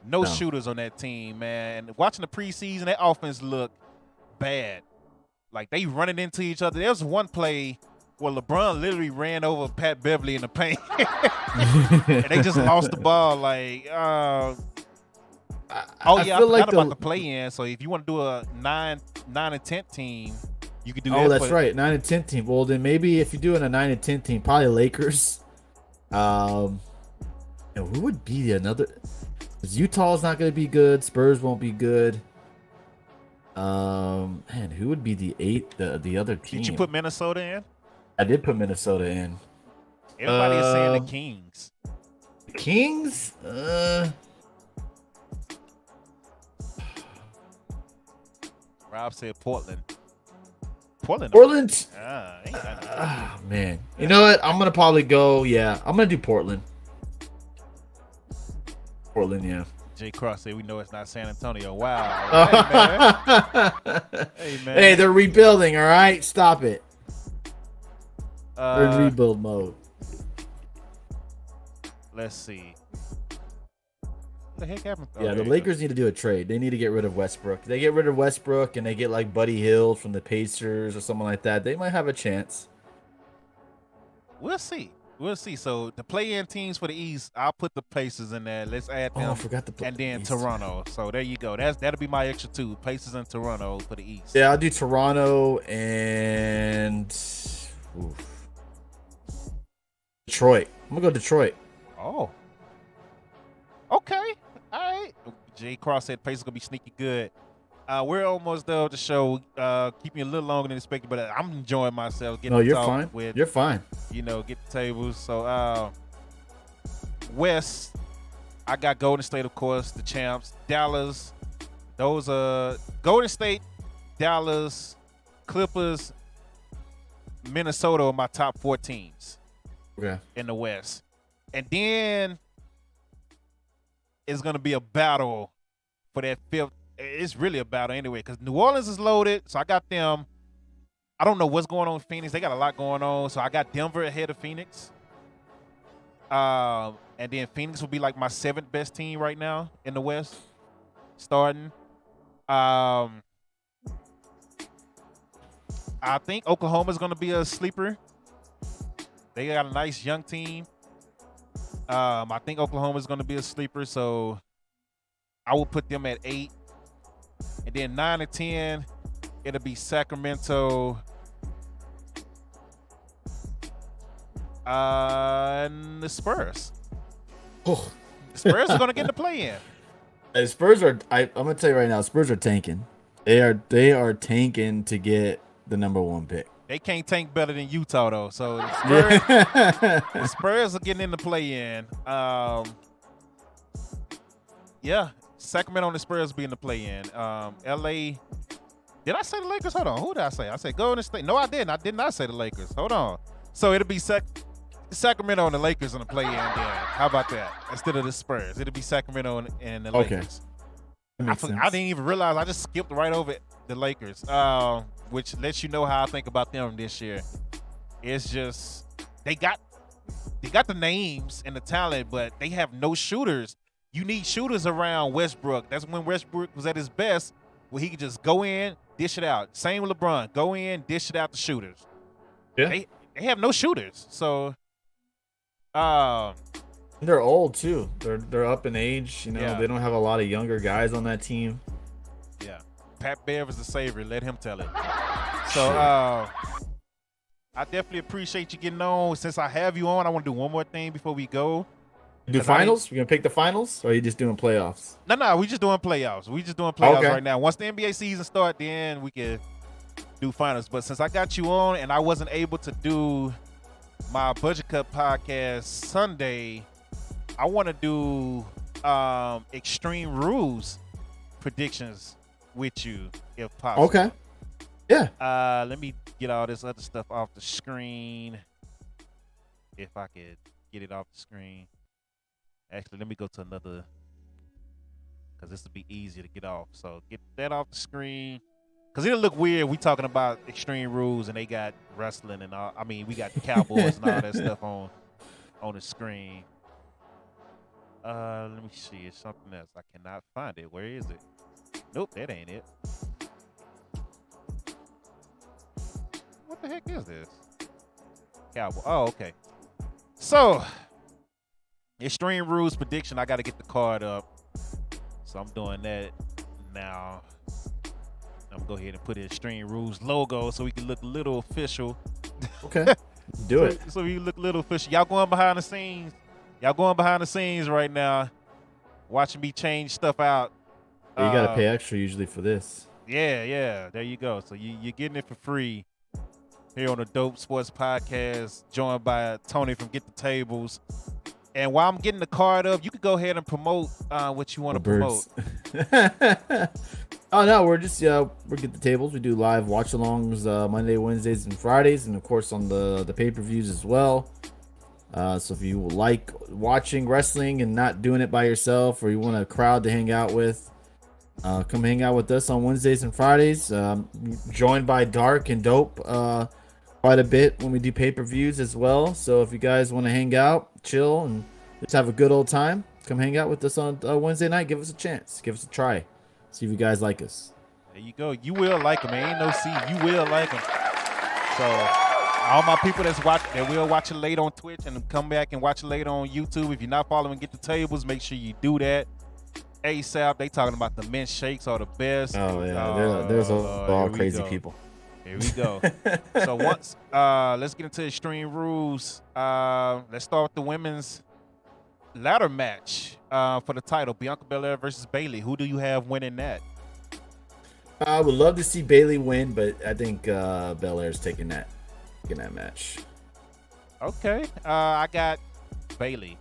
No shooters on that team, man. Watching the preseason, that offense look bad. Like, they running into each other. There was one play where LeBron literally ran over Pat Beverly in the paint. And they just lost the ball. Like, I forgot about the play-in. So if you want to do a 9 and 10 team, you could do that. Oh, that's right. 9 and 10 team. Well, then maybe if you're doing a 9 and 10 team, probably Lakers. And who would be another? Because Utah's not going to be good. Spurs won't be good. Man, who would be the other team? Did you put Minnesota in? I did put Minnesota in. Everybody is saying the Kings. The Kings? Rob said Portland. Portland. Man. You know what? I'm going to probably go, I'm going to do Portland. Portland, yeah. Jay Cross said, we know it's not San Antonio. Wow. Hey, man. Hey, they're rebuilding, all right? Stop it. They're in rebuild mode. Let's see. What the heck happened? The Lakers need to do a trade. They need to get rid of Westbrook. They get rid of Westbrook and they get like Buddy Hield from the Pacers or someone like that. They might have a chance. We'll see. So the play-in teams for the East, I'll put the Pacers in there. Let's add them. Oh, I forgot to put and then East. Toronto. So there you go. That'll be my extra two. Pacers and Toronto for the East. Yeah, I'll do Toronto and Detroit. I'm gonna go Detroit. Oh. Okay. All right. Jay Cross said Pacers gonna be sneaky good. We're almost done with the show. Keep me a little longer than expected, but I'm enjoying myself. You're fine. You're fine. Get the tables. So, West, I got Golden State, of course, the champs. Dallas, those are Golden State, Dallas, Clippers, Minnesota are my top 4 teams. Okay. In the West. And then it's going to be a battle for that 5th. It's really a battle anyway because New Orleans is loaded, so I got them. I don't know what's going on with Phoenix. They got a lot going on, so I got Denver ahead of Phoenix. And then Phoenix will be like my 7th best team right now in the West, starting. I think Oklahoma's going to be a sleeper. They got a nice young team. I think Oklahoma's going to be a sleeper, so I will put them at 8. And then 9 and 10, it'll be Sacramento and the Spurs. Oh. The Spurs are going to get in the play-in. The Spurs are. I'm going to tell you right now. Spurs are tanking. They are tanking to get the number 1 pick. They can't tank better than Utah though. So the Spurs are getting in the play-in. Sacramento and the Spurs be in the play-in. LA. Did I say the Lakers? Hold on. Who did I say? I said Golden State. No, I didn't. I did not say the Lakers. Hold on. So it'll be Sacramento and the Lakers in the play-in then. How about that? Instead of the Spurs. It'll be Sacramento and the Lakers. I didn't even realize. I just skipped right over the Lakers, which lets you know how I think about them this year. It's just they got the names and the talent, but they have no shooters. You need shooters around Westbrook. That's when Westbrook was at his best, where he could just go in, dish it out. Same with LeBron. Go in, dish it out to shooters. Yeah. They have no shooters. So they're old too. They're up in age. They don't have a lot of younger guys on that team. Yeah. Pat Bev is the savior. Let him tell it. So I definitely appreciate you getting on. Since I have you on, I want to do one more thing before we go. Do finals? We're gonna pick the finals, or are you just doing playoffs? No, we just doing playoffs. We just doing playoffs Okay. right now. Once the NBA season start, then we can do finals. But since I got you on and I wasn't able to do my Budget Cut podcast Sunday, I want to do Extreme Rules predictions with you if possible. Okay. Yeah. Let me get all this other stuff off the screen. If I could get it off the screen. Actually, let me go to another, because this will be easier to get off. So get that off the screen. Because it'll look weird. We talking about Extreme Rules and they got wrestling and all. I mean, we got the Cowboys and all that stuff on the screen. Let me see. It's something else. I cannot find it. Where is it? Nope, that ain't it. What the heck is this? Cowboy. Oh, okay. So, Extreme Rules prediction. I got to get the card up. So I'm doing that now. I'm going to go ahead and put the Extreme Rules logo so we can look a little official. Okay. Do it. So we look a little official. Y'all going behind the scenes. Y'all going behind the scenes right now. Watching me change stuff out. You got to pay extra usually for this. Yeah. There you go. So you're getting it for free here on the Dope Sports Podcast, joined by Tony from Get the Tables. And while I'm getting the card up, you can go ahead and promote what you want to promote. Oh no, we're just we Get the Tables. We do live watch-alongs Monday, Wednesdays, and Fridays, and of course on the pay-per-views as well. So if you like watching wrestling and not doing it by yourself, or you want a crowd to hang out with, come hang out with us on Wednesdays and Fridays. Joined by Dark and Dope quite a bit when we do pay-per-views as well. So if you guys want to hang out, chill, and just have a good old time, come hang out with us on Wednesday night. Give us a chance. Give us a try. See if you guys like us. There you go. You will like them. Ain't no see. You will like them. So all my people that will watch it later on Twitch and come back and watch it later on YouTube. If you're not following Get the Tables, make sure you do that. ASAP. They talking about the men's shakes are the best. Oh yeah, there's all crazy people. Here we go. So once let's get into Extreme Rules. Let's start with the women's ladder match for the title. Bianca Belair versus Bayley. Who do you have winning that? I would love to see Bayley win, but I think Belair's taking that match. Okay. I got Bayley.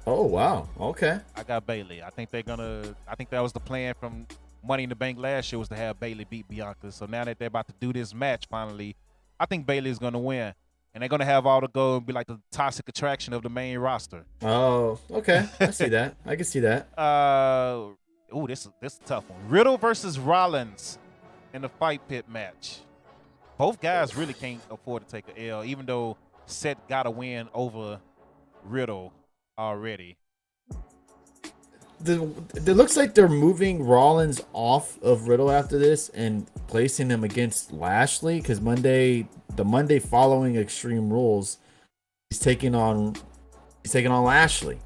Oh wow. Okay. I got Bayley. I think that was the plan from Money in the Bank last year, was to have Bayley beat Bianca. So now that they're about to do this match finally, I think Bayley is going to win. And they're going to have all the go and be like the toxic attraction of the main roster. Oh, okay. I see that. I can see that. This is a tough one. Riddle versus Rollins in the fight pit match. Both guys really can't afford to take an L, even though Seth got a win over Riddle already. It looks like they're moving Rollins off of Riddle after this and placing him against Lashley, because the Monday following Extreme Rules, he's taking on Lashley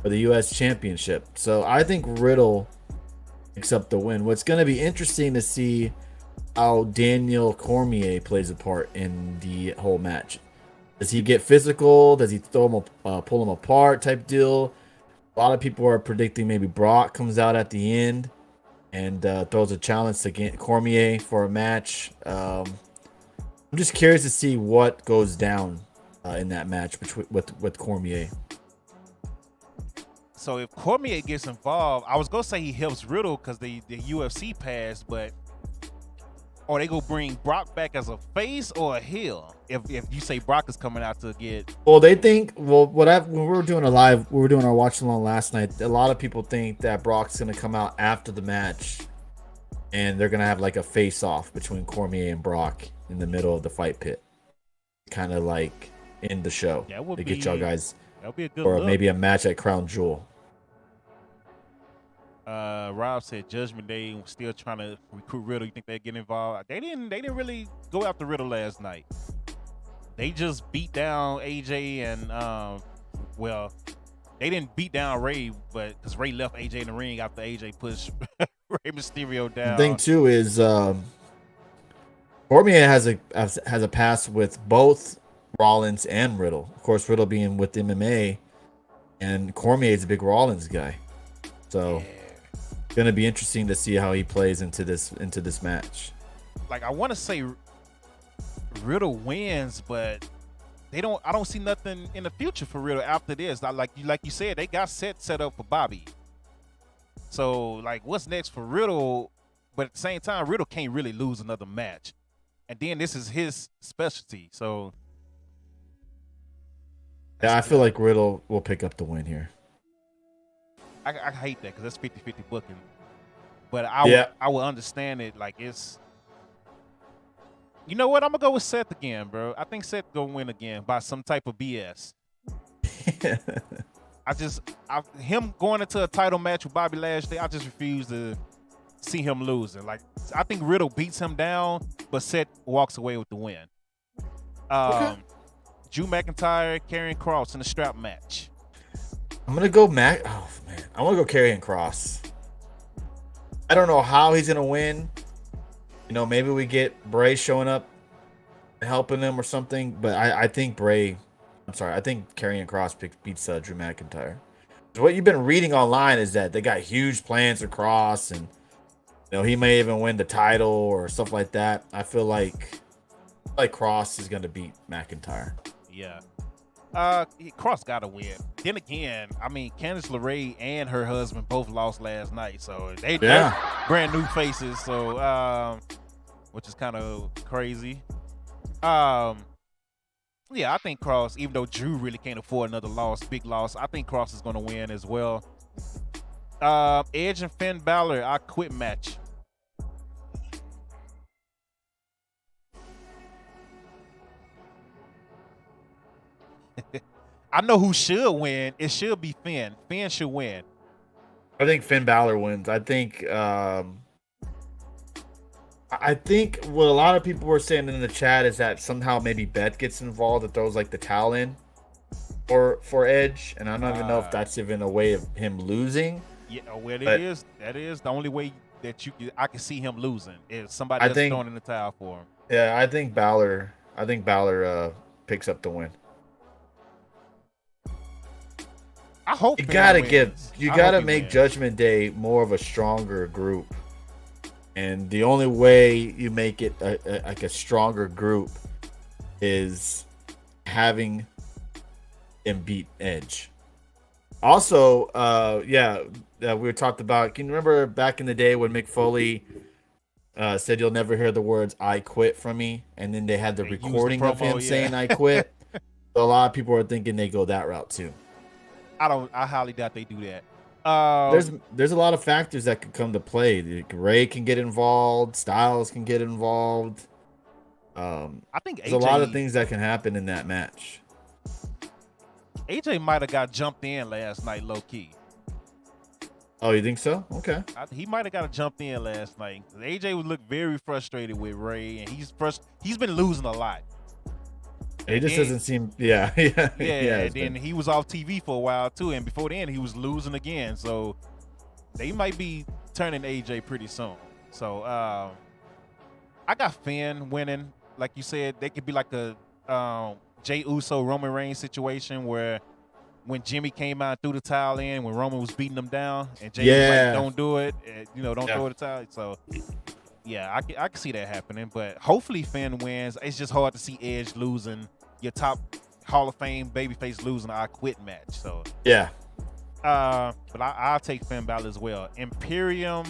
for the U.S. Championship. So I think Riddle picks up the win. What's going to be interesting to see how Daniel Cormier plays a part in the whole match. Does he get physical? Does he pull him apart type deal? A lot of people are predicting maybe Brock comes out at the end and throws a challenge to Cormier for a match. I'm just curious to see what goes down in that match with Cormier. So if Cormier gets involved, I was gonna say he helps Riddle because the UFC passed, but or they go bring Brock back as a face or a heel. If you say Brock is coming out to get, well, they think when we were doing our watch along last night. A lot of people think that Brock's gonna come out after the match, and they're gonna have like a face off between Cormier and Brock in the middle of the fight pit, kind of like in the show to get y'all guys, that'll be a good or look. maybe a match at Crown Jewel. Rob said Judgment Day still trying to recruit Riddle. You think they get involved? They didn't really go after Riddle last night. They just beat down AJ and they didn't beat down Ray, but because Ray left AJ in the ring after AJ pushed Rey Mysterio down. The thing too is Cormier has a pass with both Rollins and Riddle. Of course, Riddle being with MMA, and Cormier is a big Rollins guy. So going to be interesting to see how he plays into this match. Like, I want to say Riddle wins, but I don't see nothing in the future for Riddle after this. Like you said, they got set up for Bobby. So, like, what's next for Riddle? But at the same time, Riddle can't really lose another match. And then this is his specialty. So, yeah, I feel like Riddle will pick up the win here. I hate that because that's 50-50 booking. But I would understand it. Like, it's, you know what? I'm going to go with Seth again, bro. I think Seth going to win again by some type of BS. Him going into a title match with Bobby Lashley, I just refuse to see him losing. Like, I think Riddle beats him down, but Seth walks away with the win. Okay. Drew McIntyre, Karrion Kross in a strap match. I'm gonna go I want to go Karrion Kross. I don't know how he's gonna win. You know, maybe we get Bray showing up, helping him or something. But I think Karrion Kross beats Drew McIntyre. What you've been reading online is that they got huge plans for Kross, and you know he may even win the title or stuff like that. I feel like Kross is gonna beat McIntyre. Yeah. Kross gotta win. Then again, I mean, Candice LeRae and her husband both lost last night, so they're brand new faces. So, which is kind of crazy. Yeah, I think Kross, even though Drew really can't afford another big loss, I think Kross is gonna win as well. Edge and Finn Balor, I quit match. I know who should win. It should be Finn. Finn should win. I think Finn Balor wins. I think what a lot of people were saying in the chat is that somehow maybe Beth gets involved and throws like the towel in for Edge, and I don't even know if that's even a way of him losing. Yeah, well, that is the only way that I can see him losing is somebody else throwing in the towel for him. Yeah, I think Balor picks up the win. I hope you gotta make Judgment Day more of a stronger group, and the only way you make it like a stronger group is having him beat Edge. Also, we were talked about. Can you remember back in the day when Mick Foley said you'll never hear the words "I quit" from me, and then they had the recording of him saying "I quit"? So a lot of people are thinking they go that route too. I highly doubt they do that. There's a lot of factors that could come to play. Ray can get involved. Styles can get involved. I think there's a lot of things that can happen in that match. AJ might have got jumped in last night, low key. Oh, you think so? Okay. He might have got jumped in last night. AJ would look very frustrated with Ray, and he's been losing a lot. He just doesn't seem, yeah. And then he was off TV for a while too, and before then he was losing again. So they might be turning AJ pretty soon. So I got Finn winning. Like you said, they could be like a Jey Uso Roman Reigns situation where when Jimmy came out and threw the towel in when Roman was beating him down, and Jey was like, "Don't do it," don't throw the towel. So. Yeah, I can see that happening, but hopefully Finn wins. It's just hard to see Edge losing, your top Hall of Fame babyface losing a I quit match. So yeah, but I'll take Finn Balor as well. Imperium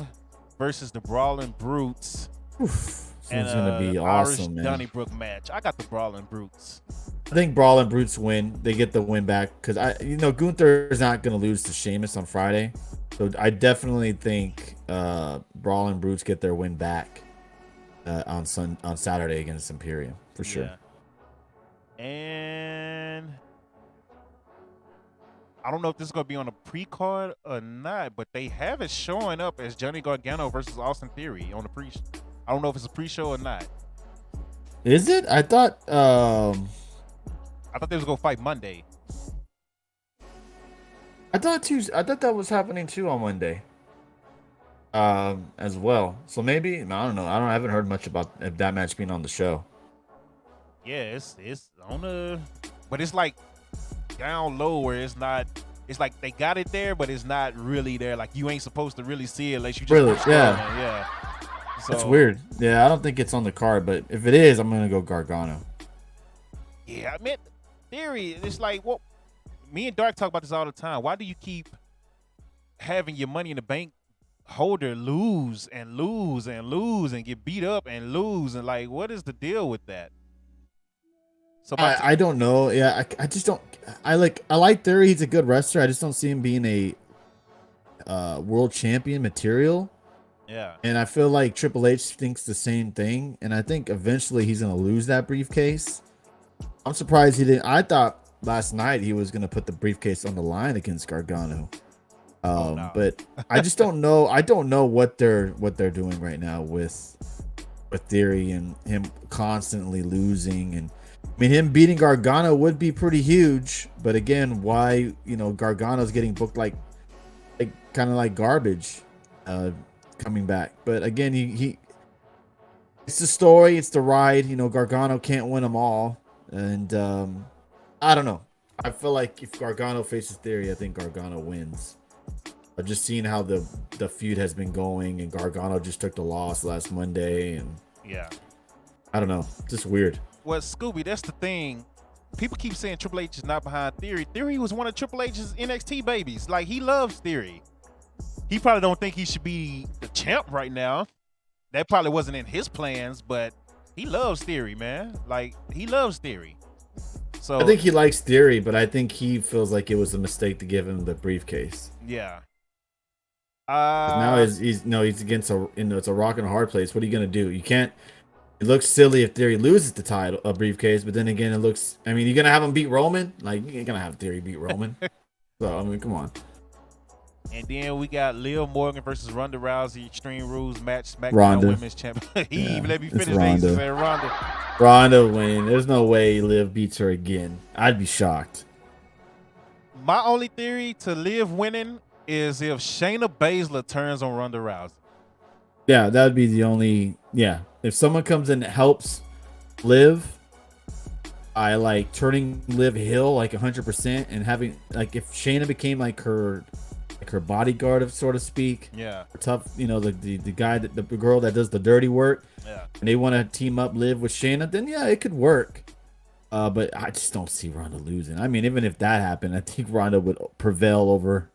versus the Brawling Brutes. It's gonna be awesome, man. Donnybrook match. I got the Brawling Brutes. I think Brawling Brutes win. They get the win back because Gunther is not gonna lose to Sheamus on Friday. So I definitely think Brawling Brutes get their win back on Saturday against Imperium for sure. Yeah. And I don't know if this is gonna be on a pre-card or not, but they have it showing up as Johnny Gargano versus Austin Theory on the pre. I don't know if it's a pre-show or not. Is it? I thought they was gonna fight Monday. I thought that was happening too on Monday. As well. So maybe I don't know. I haven't heard much about that match being on the show. Yeah, it's on the, but it's like down low where it's not it's like they got it there, but it's not really there. Like you ain't supposed to really see it unless you just Really? keep Yeah. scrolling. Yeah. So, That's weird. Yeah, I don't think it's on the card, but if it is, I'm gonna go Gargano. Yeah, I mean, theory. It's like what me and Dark talk about this all the time. Why do you keep having your money in the bank holder lose and lose and lose and get beat up and lose and like what is the deal with that? So I don't know. Yeah, I just don't. I like Theory. He's a good wrestler. I just don't see him being a world champion material. Yeah. And I feel like Triple H thinks the same thing. And I think eventually he's gonna lose that briefcase. I'm surprised he didn't. I thought last night he was gonna put the briefcase on the line against Gargano. No. But I just don't know. I don't know what they're doing right now with Theory and him constantly losing. And I mean, him beating Gargano would be pretty huge. But again, why Gargano's getting booked like kind of like garbage coming back. But again, he it's the story, it's the ride. Gargano can't win them all, and I don't know. I feel like if Gargano faces Theory, I think Gargano wins. Just seeing how the feud has been going, and Gargano just took the loss last Monday, and Yeah. I don't know, just weird. Well, Scooby, that's the thing. People keep saying Triple H is not behind Theory. Theory was one of Triple H's NXT babies. Like, he loves Theory. He probably don't think he should be the champ right now. That probably wasn't in his plans, but he loves Theory, man. Like, he loves Theory. So I think he likes Theory, but I think he feels like it was a mistake to give him the briefcase. yeah. Now he's against it's a rock and a hard place. What are you gonna do? You can't. It looks silly if Theory loses the title, a briefcase, but then again, it looks. I mean, you're gonna have him beat Roman. Like you ain't gonna have Theory beat Roman. So I mean, come on. And then we got Liv Morgan versus Ronda Rousey Extreme Rules match. SmackDown Ronda. Women's Champion. He Yeah, even let me it's finish. They Ronda. said Ronda. Ronda winning. There's no way Liv beats her again. I'd be shocked. My only theory to Liv winning is if Shayna Baszler turns on Ronda Rousey. Yeah, that would be the only. Yeah, if someone comes in and helps Liv, I like turning Liv heel like 100% and having like if Shayna became like her bodyguard, of so to speak. Yeah. Tough, the guy that the girl that does the dirty work. Yeah. And they want to team up Liv with Shayna, then yeah, it could work. But I just don't see Ronda losing. I mean, even if that happened, I think Ronda would prevail over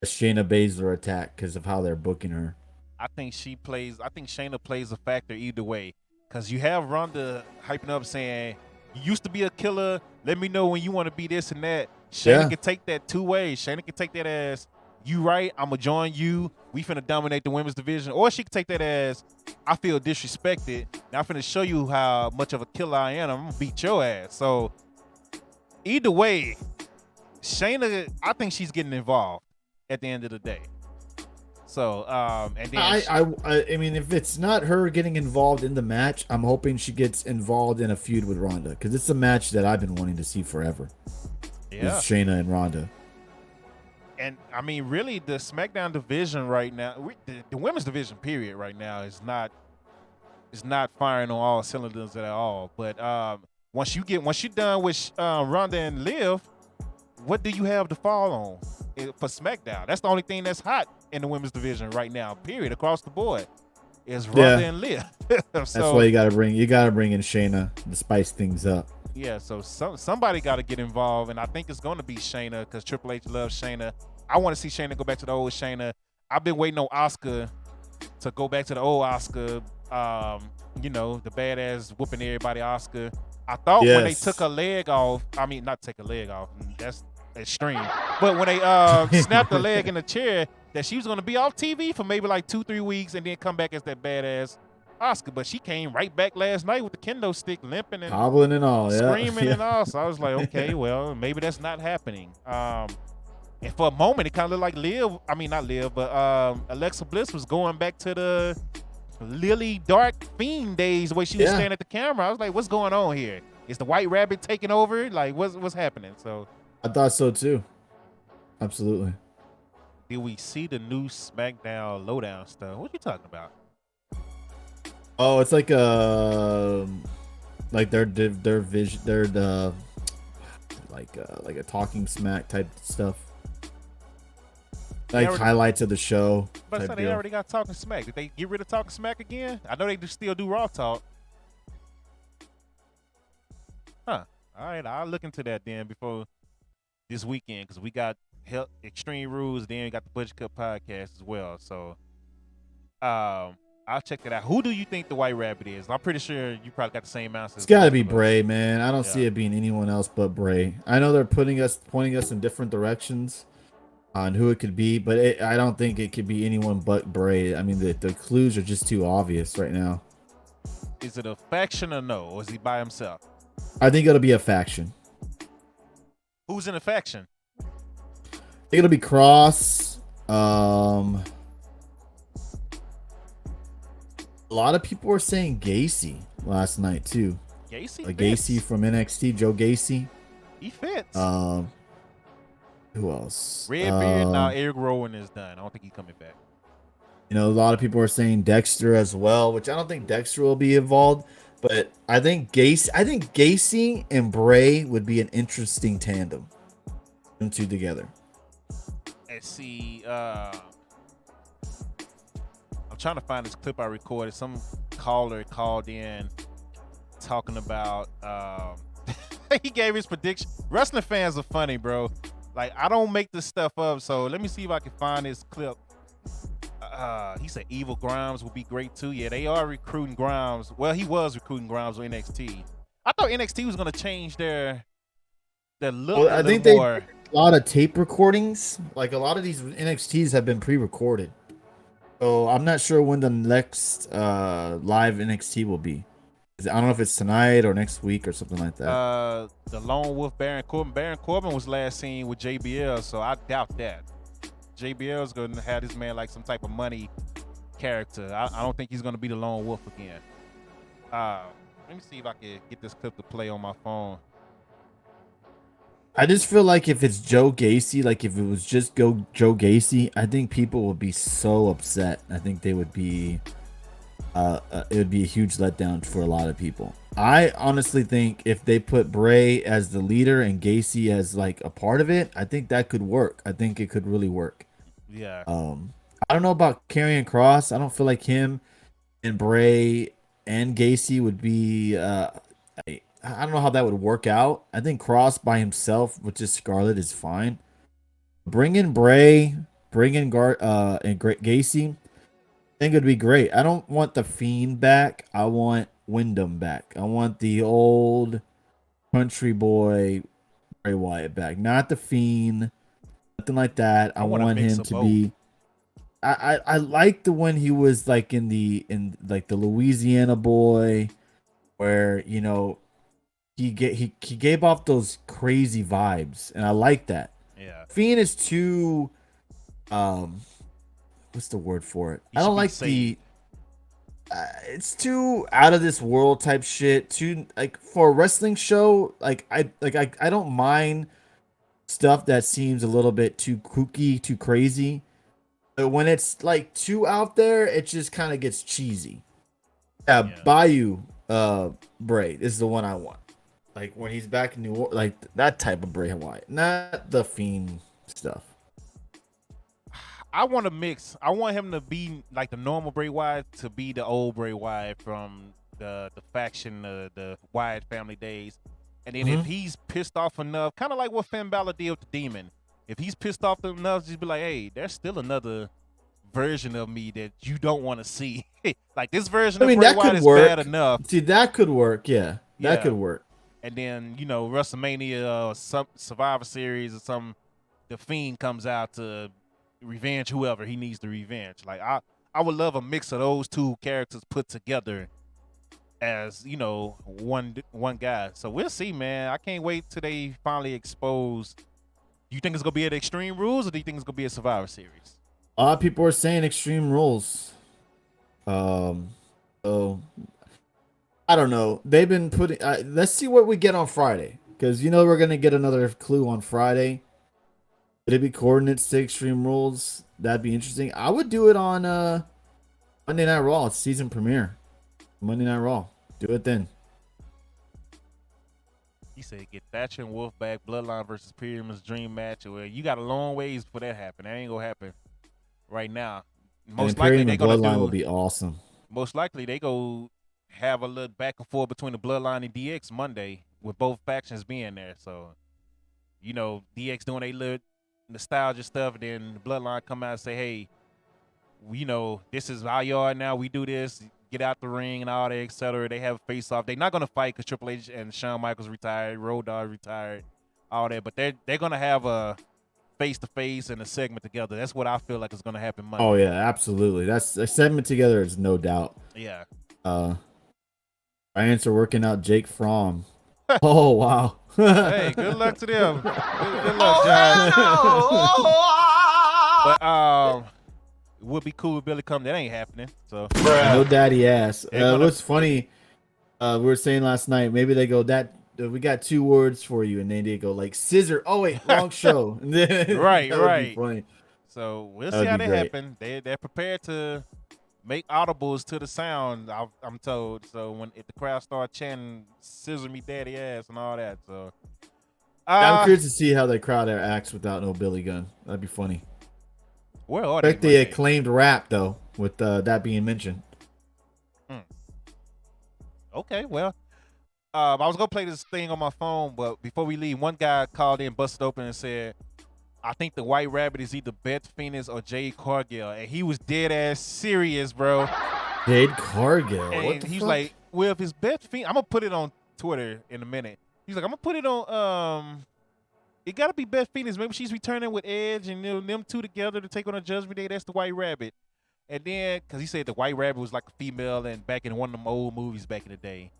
a Shayna Baszler attack because of how they're booking her. I think Shayna plays a factor either way. Because you have Ronda hyping up saying, you used to be a killer. Let me know when you want to be this and that. Shayna can take that two ways. Shayna can take that as, you right, I'm going to join you. We finna dominate the women's division. Or she can take that as, I feel disrespected. Now I'm finna show you how much of a killer I am. I'm going to beat your ass. So either way, Shayna, I think she's getting involved at the end of the day. So, and then I mean, if it's not her getting involved in the match, I'm hoping she gets involved in a feud with Ronda because it's a match that I've been wanting to see forever. Yeah, It's Shayna and Ronda. And I mean, really, the SmackDown division right now, the women's division period right now is not firing on all cylinders at all. But once you're done with Ronda and Liv, what do you have to fall on for SmackDown? That's the only thing that's hot in the women's division right now. Period, across the board, is Ronda and Liv. That's why you gotta bring in Shayna to spice things up. Yeah, so somebody got to get involved, and I think it's going to be Shayna because Triple H loves Shayna. I want to see Shayna go back to the old Shayna. I've been waiting on Asuka to go back to the old Asuka. The badass whooping everybody Asuka. I thought when they took her leg off, I mean, not take her leg off, that's extreme. But when they snapped her leg in the chair, that she was going to be off TV for maybe like 2-3 weeks and then come back as that badass Asuka. But she came right back last night with the kendo stick, limping and hobbling and all, screaming and all. So I was like, okay, well, maybe that's not happening. And for a moment, it kind of looked like Alexa Bliss was going back to the Lily Dark Fiend days where she was standing at the camera. I was like, what's going on here? Is the White Rabbit taking over? Like, what's happening? So I thought so too. Absolutely. Did we see the new SmackDown lowdown stuff? What you talking about? Oh, it's like their vision, like a talking smack type stuff. like highlights of the show. But I said they already got Talking Smack. Did they get rid of Talking Smack again? I know they still do Raw Talk. Huh. All right, I'll look into that then before this weekend because we got Extreme Rules, then we got the Budget Cut podcast as well. So I'll check that out. Who do you think the White Rabbit is? I'm pretty sure you probably got the same answer. It's got to be Bray, man. I don't see it being anyone else but Bray. I know they're pointing us in different directions on who it could be, but I don't think it could be anyone but Bray. I mean, the clues are just too obvious right now. Is it a faction or no? Or is he by himself? I think it'll be a faction. Who's in a faction? I think it'll be Cross. A lot of people were saying Gacy last night too. Gacy from NXT, Joe Gacy. He fits. Who else? Redbeard. Now Eric Rowan is done. I don't think he's coming back. You know, a lot of people are saying Dexter as well, which I don't think Dexter will be involved. But I think Gacy and Bray would be an interesting tandem. Them two together. Let's see. I'm trying to find this clip I recorded. Some caller called in talking about he gave his prediction. Wrestling fans are funny, bro. Like, I don't make this stuff up, so let me see if I can find this clip. He said Evil Grimes would be great too. Yeah, they are recruiting Grimes. Well, he was recruiting Grimes with NXT. I thought NXT was gonna change their look. Well, I think they a lot of tape recordings. Like, a lot of these NXTs have been pre-recorded. So I'm not sure when the next live NXT will be. I don't know if it's tonight or next week or something like that. The Lone Wolf Baron Corbin. Baron Corbin was last seen with JBL, so I doubt that. JBL is going to have this man like some type of money character. I don't think he's going to be the Lone Wolf again. Let me see if I can get this clip to play on my phone. I just feel like if it's Joe Gacy, like if it was just Joe Gacy, I think people would be so upset. I think they would be, it would be a huge letdown for a lot of people. I honestly think if they put Bray as the leader and Gacy as like a part of it, I think that could work. I think it could really work. Yeah. I don't know about Karrion Kross. I don't feel like him and Bray and Gacy would be. I don't know how that would work out. I think Kross by himself with just Scarlett is fine. Bring in Bray, bring in Gacy. I think it'd be great. I don't want the Fiend back. I want Wyndham back. I want the old country boy Bray Wyatt back, not the Fiend, nothing like that. I want him to be. I like the when he was like in the Louisiana boy, where you know he gave off those crazy vibes, and I like that. Yeah, Fiend is too what's the word for it? I don't like the. It's too out of this world type shit. Too like for a wrestling show. I don't mind stuff that seems a little bit too kooky, too crazy. But when it's like too out there, it just kind of gets cheesy. Yeah, Bayou Bray is the one I want. Like when he's back in New Orleans, like that type of Bray Wyatt, not the Fiend stuff. I want to mix. I want him to be like the normal Bray Wyatt to be the old Bray Wyatt from the faction, the Wyatt family days. And then if he's pissed off enough, kind of like what Finn Balor did with the Demon, if he's pissed off enough, just be like, hey, there's still another version of me that you don't want to see. Like this version of Bray Wyatt is bad enough. See, that could work. Yeah, that could work. And then, you know, WrestleMania or some Survivor Series or some, the Fiend comes out to revenge whoever he needs to revenge. Like I would love a mix of those two characters put together as, you know, one guy. So we'll see, man. I can't wait till they finally expose. Do you think it's gonna be at Extreme Rules or do you think it's gonna be a Survivor Series? A lot of people are saying Extreme Rules. So I don't know. They've been putting. Let's see what we get on Friday, because you know we're gonna get another clue on Friday. Could it be coordinates to Extreme Rules? That'd be interesting. I would do it on Monday Night Raw. It's season premiere. Monday Night Raw. Do it then. He said get Thatcher and Wolf back, Bloodline versus Pyramid's dream match. Well, you got a long ways for that happen. That ain't gonna happen. right now. And Most likely Imperium they're and gonna Bloodline do. will be awesome. Most likely they go have a little back and forth between the Bloodline and DX Monday, with both factions being there. So, DX doing a little nostalgia stuff, and then the Bloodline come out and say, "Hey, this is our yard now. We do this. Get out the ring and all that, etc." They have a face off. They're not gonna fight because Triple H and Shawn Michaels retired, Road Dogg retired, all that. But they're gonna have a face to face and a segment together. That's what I feel like is gonna happen Monday. Oh yeah, absolutely. That's a segment together. Is no doubt. Yeah. Giants are working out Jake Fromm. Oh wow. Hey, good luck to them. Good luck, Giants. But it would be cool if Billy come. That ain't happening. So no daddy ass. gonna- What's funny? We were saying last night. Maybe they go that. We got 2 words for you, and then they go like scissor. Oh wait, wrong show. Right, That would right. be funny. So we'll That see would how be that great. happen. They're prepared to make audibles to the sound. I'm told. So if the crowd start chanting "Scissor me, daddy ass" and all that, so I'm curious to see how the crowd acts without no Billy Gunn. That'd be funny. where are they? Expect the acclaimed rap though, with that being mentioned. Okay, well, I was gonna play this thing on my phone, but before we leave, one guy called in, busted open, and said, "I think the White Rabbit is either Beth Phoenix or Jade Cargill," and he was dead ass serious, bro. Jade Cargill. And What the he's fuck? like, "Well, if it's Beth Phoenix, I'm gonna put it on Twitter in a minute." He's like, "I'm gonna put it on it gotta be Beth Phoenix. Maybe she's returning with Edge and them two together to take on a Judgment Day. That's the White Rabbit." And then, because he said the White Rabbit was like a female and back in one of them old movies back in the day.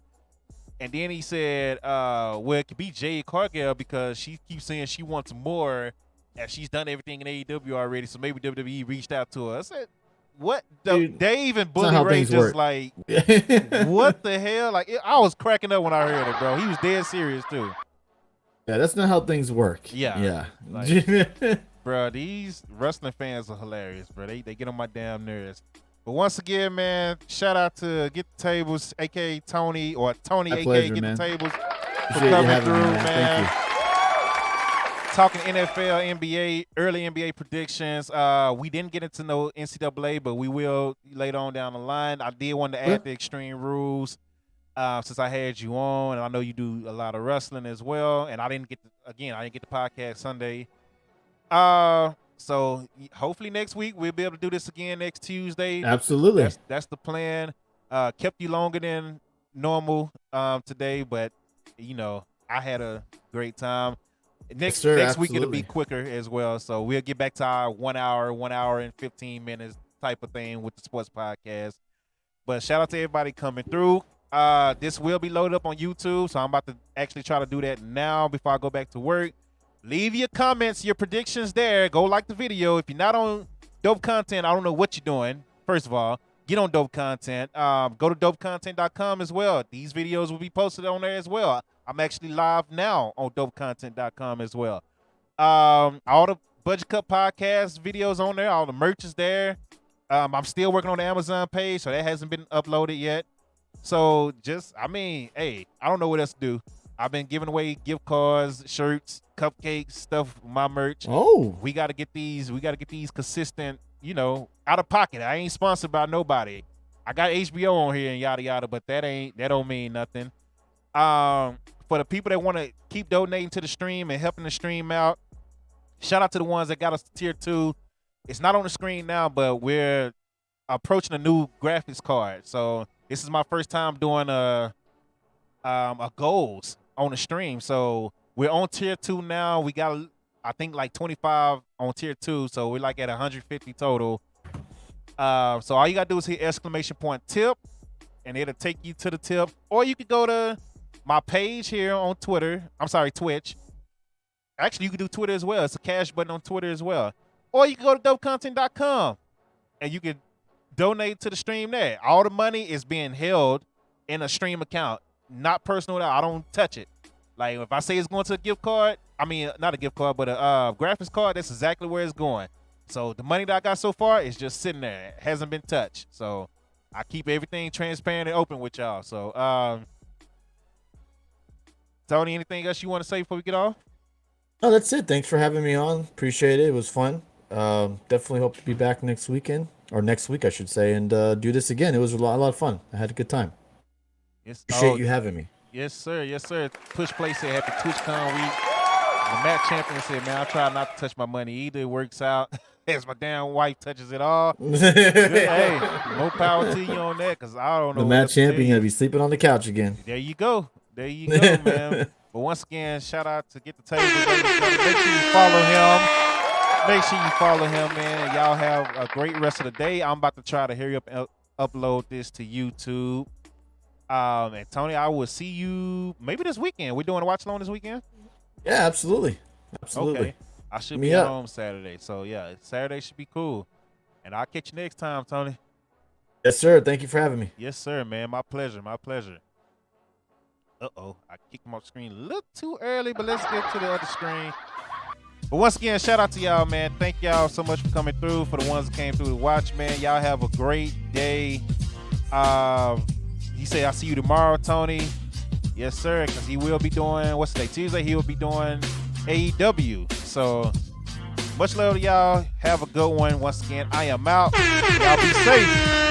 And then he said, well, it could be Jade Cargill because she keeps saying she wants more and she's done everything in AEW already. So maybe WWE reached out to her. I said, what? Dude, Dave and that's not Bully how Ray things just work. like, what the hell? Like, I was cracking up when I heard it, bro. He was dead serious, too. Yeah, that's not how things work. Yeah. Yeah. Bro, these wrestling fans are hilarious, bro. They get on my damn nerves. But once again, man, shout out to Get the Tables, a.k.a. Tony, or Tony, My a.k.a. pleasure, Get man. the Tables, for Appreciate you coming having through, me, man. Thank you. Talking NFL, NBA, early NBA predictions. We didn't get into no NCAA, but we will later on down the line. I did want to add the Extreme Rules since I had you on, and I know you do a lot of wrestling as well. And I didn't get the podcast Sunday. So hopefully next week we'll be able to do this again next Tuesday. Absolutely. That's the plan. Kept you longer than normal today, but I had a great time. Next week it'll be quicker as well. So we'll get back to our 1 hour and 15 minutes type of thing with the sports podcast. But shout out to everybody coming through. This will be loaded up on YouTube, so I'm about to actually try to do that now before I go back to work. Leave your comments, your predictions there. Go like the video. If you're not on Dope Content, I don't know what you're doing. First of all, get on Dope Content. Go to dopecontent.com as well. These videos will be posted on there as well. I'm actually live now on dopecontent.com as well. All the Budget Cup podcast videos on there. All the merch is there. I'm still working on the Amazon page, so that hasn't been uploaded yet. So hey, I don't know what else to do. I've been giving away gift cards, shirts, cupcakes, stuff, my merch. Oh, we got to get these. We got to get these consistent, out of pocket. I ain't sponsored by nobody. I got HBO on here and yada yada, but that don't mean nothing. For the people that want to keep donating to the stream and helping the stream out, shout out to the ones that got us to tier 2. It's not on the screen now, but we're approaching a new graphics card. So this is my first time doing a goals on the stream. So we're on tier 2 now. We got, I think, like 25 on tier 2. So we're like at 150 total. So all you got to do is hit !tip, and it'll take you to the tip. Or you could go to my page here on Twitch. Actually, you can do Twitter as well. It's a cash button on Twitter as well. Or you can go to dopecontent.com, and you can donate to the stream there. All the money is being held in a stream account. Not personal. I don't touch it. Like if I say it's going to a gift card, not a gift card, but a graphics card, that's exactly where it's going. So the money that I got so far is just sitting there. It hasn't been touched. So I keep everything transparent and open with y'all. So Tony, anything else you want to say before we get off? Oh, that's it. Thanks for having me on. Appreciate it. It was fun. Definitely hope to be back next weekend, or next week, I should say, and do this again. It was a lot of fun. I had a good time. Yes, Appreciate you having me. Yes, sir. Yes, sir. Push Play said happy TwitchCon week. The Matt Champion said, man, I try not to touch my money either. It works out. As my damn wife touches it all. Hey, more power to you on that, because I don't know. The Matt Champion going to be sleeping on the couch again. There you go. There you go, man. But once again, shout out to Get the Table. Make sure you follow him. Make sure you follow him, man. Y'all have a great rest of the day. I'm about to try to hurry up and upload this to YouTube. And Tony, I will see you maybe this weekend. We're doing a watch along this weekend? Yeah, absolutely. Okay. I should be at home Saturday. So, yeah, Saturday should be cool. And I'll catch you next time, Tony. Yes, sir. Thank you for having me. Yes, sir, man. My pleasure. My pleasure. Uh-oh. I kicked him off the screen a little too early, but let's get to the other screen. But once again, shout out to y'all, man. Thank y'all so much for coming through. For the ones that came through to watch, man. Y'all have a great day. He said, I'll see you tomorrow, Tony. Yes, sir, because he will be doing, what's today? Tuesday, he will be doing AEW. So, much love to y'all. Have a good one. Once again, I am out. Y'all be safe.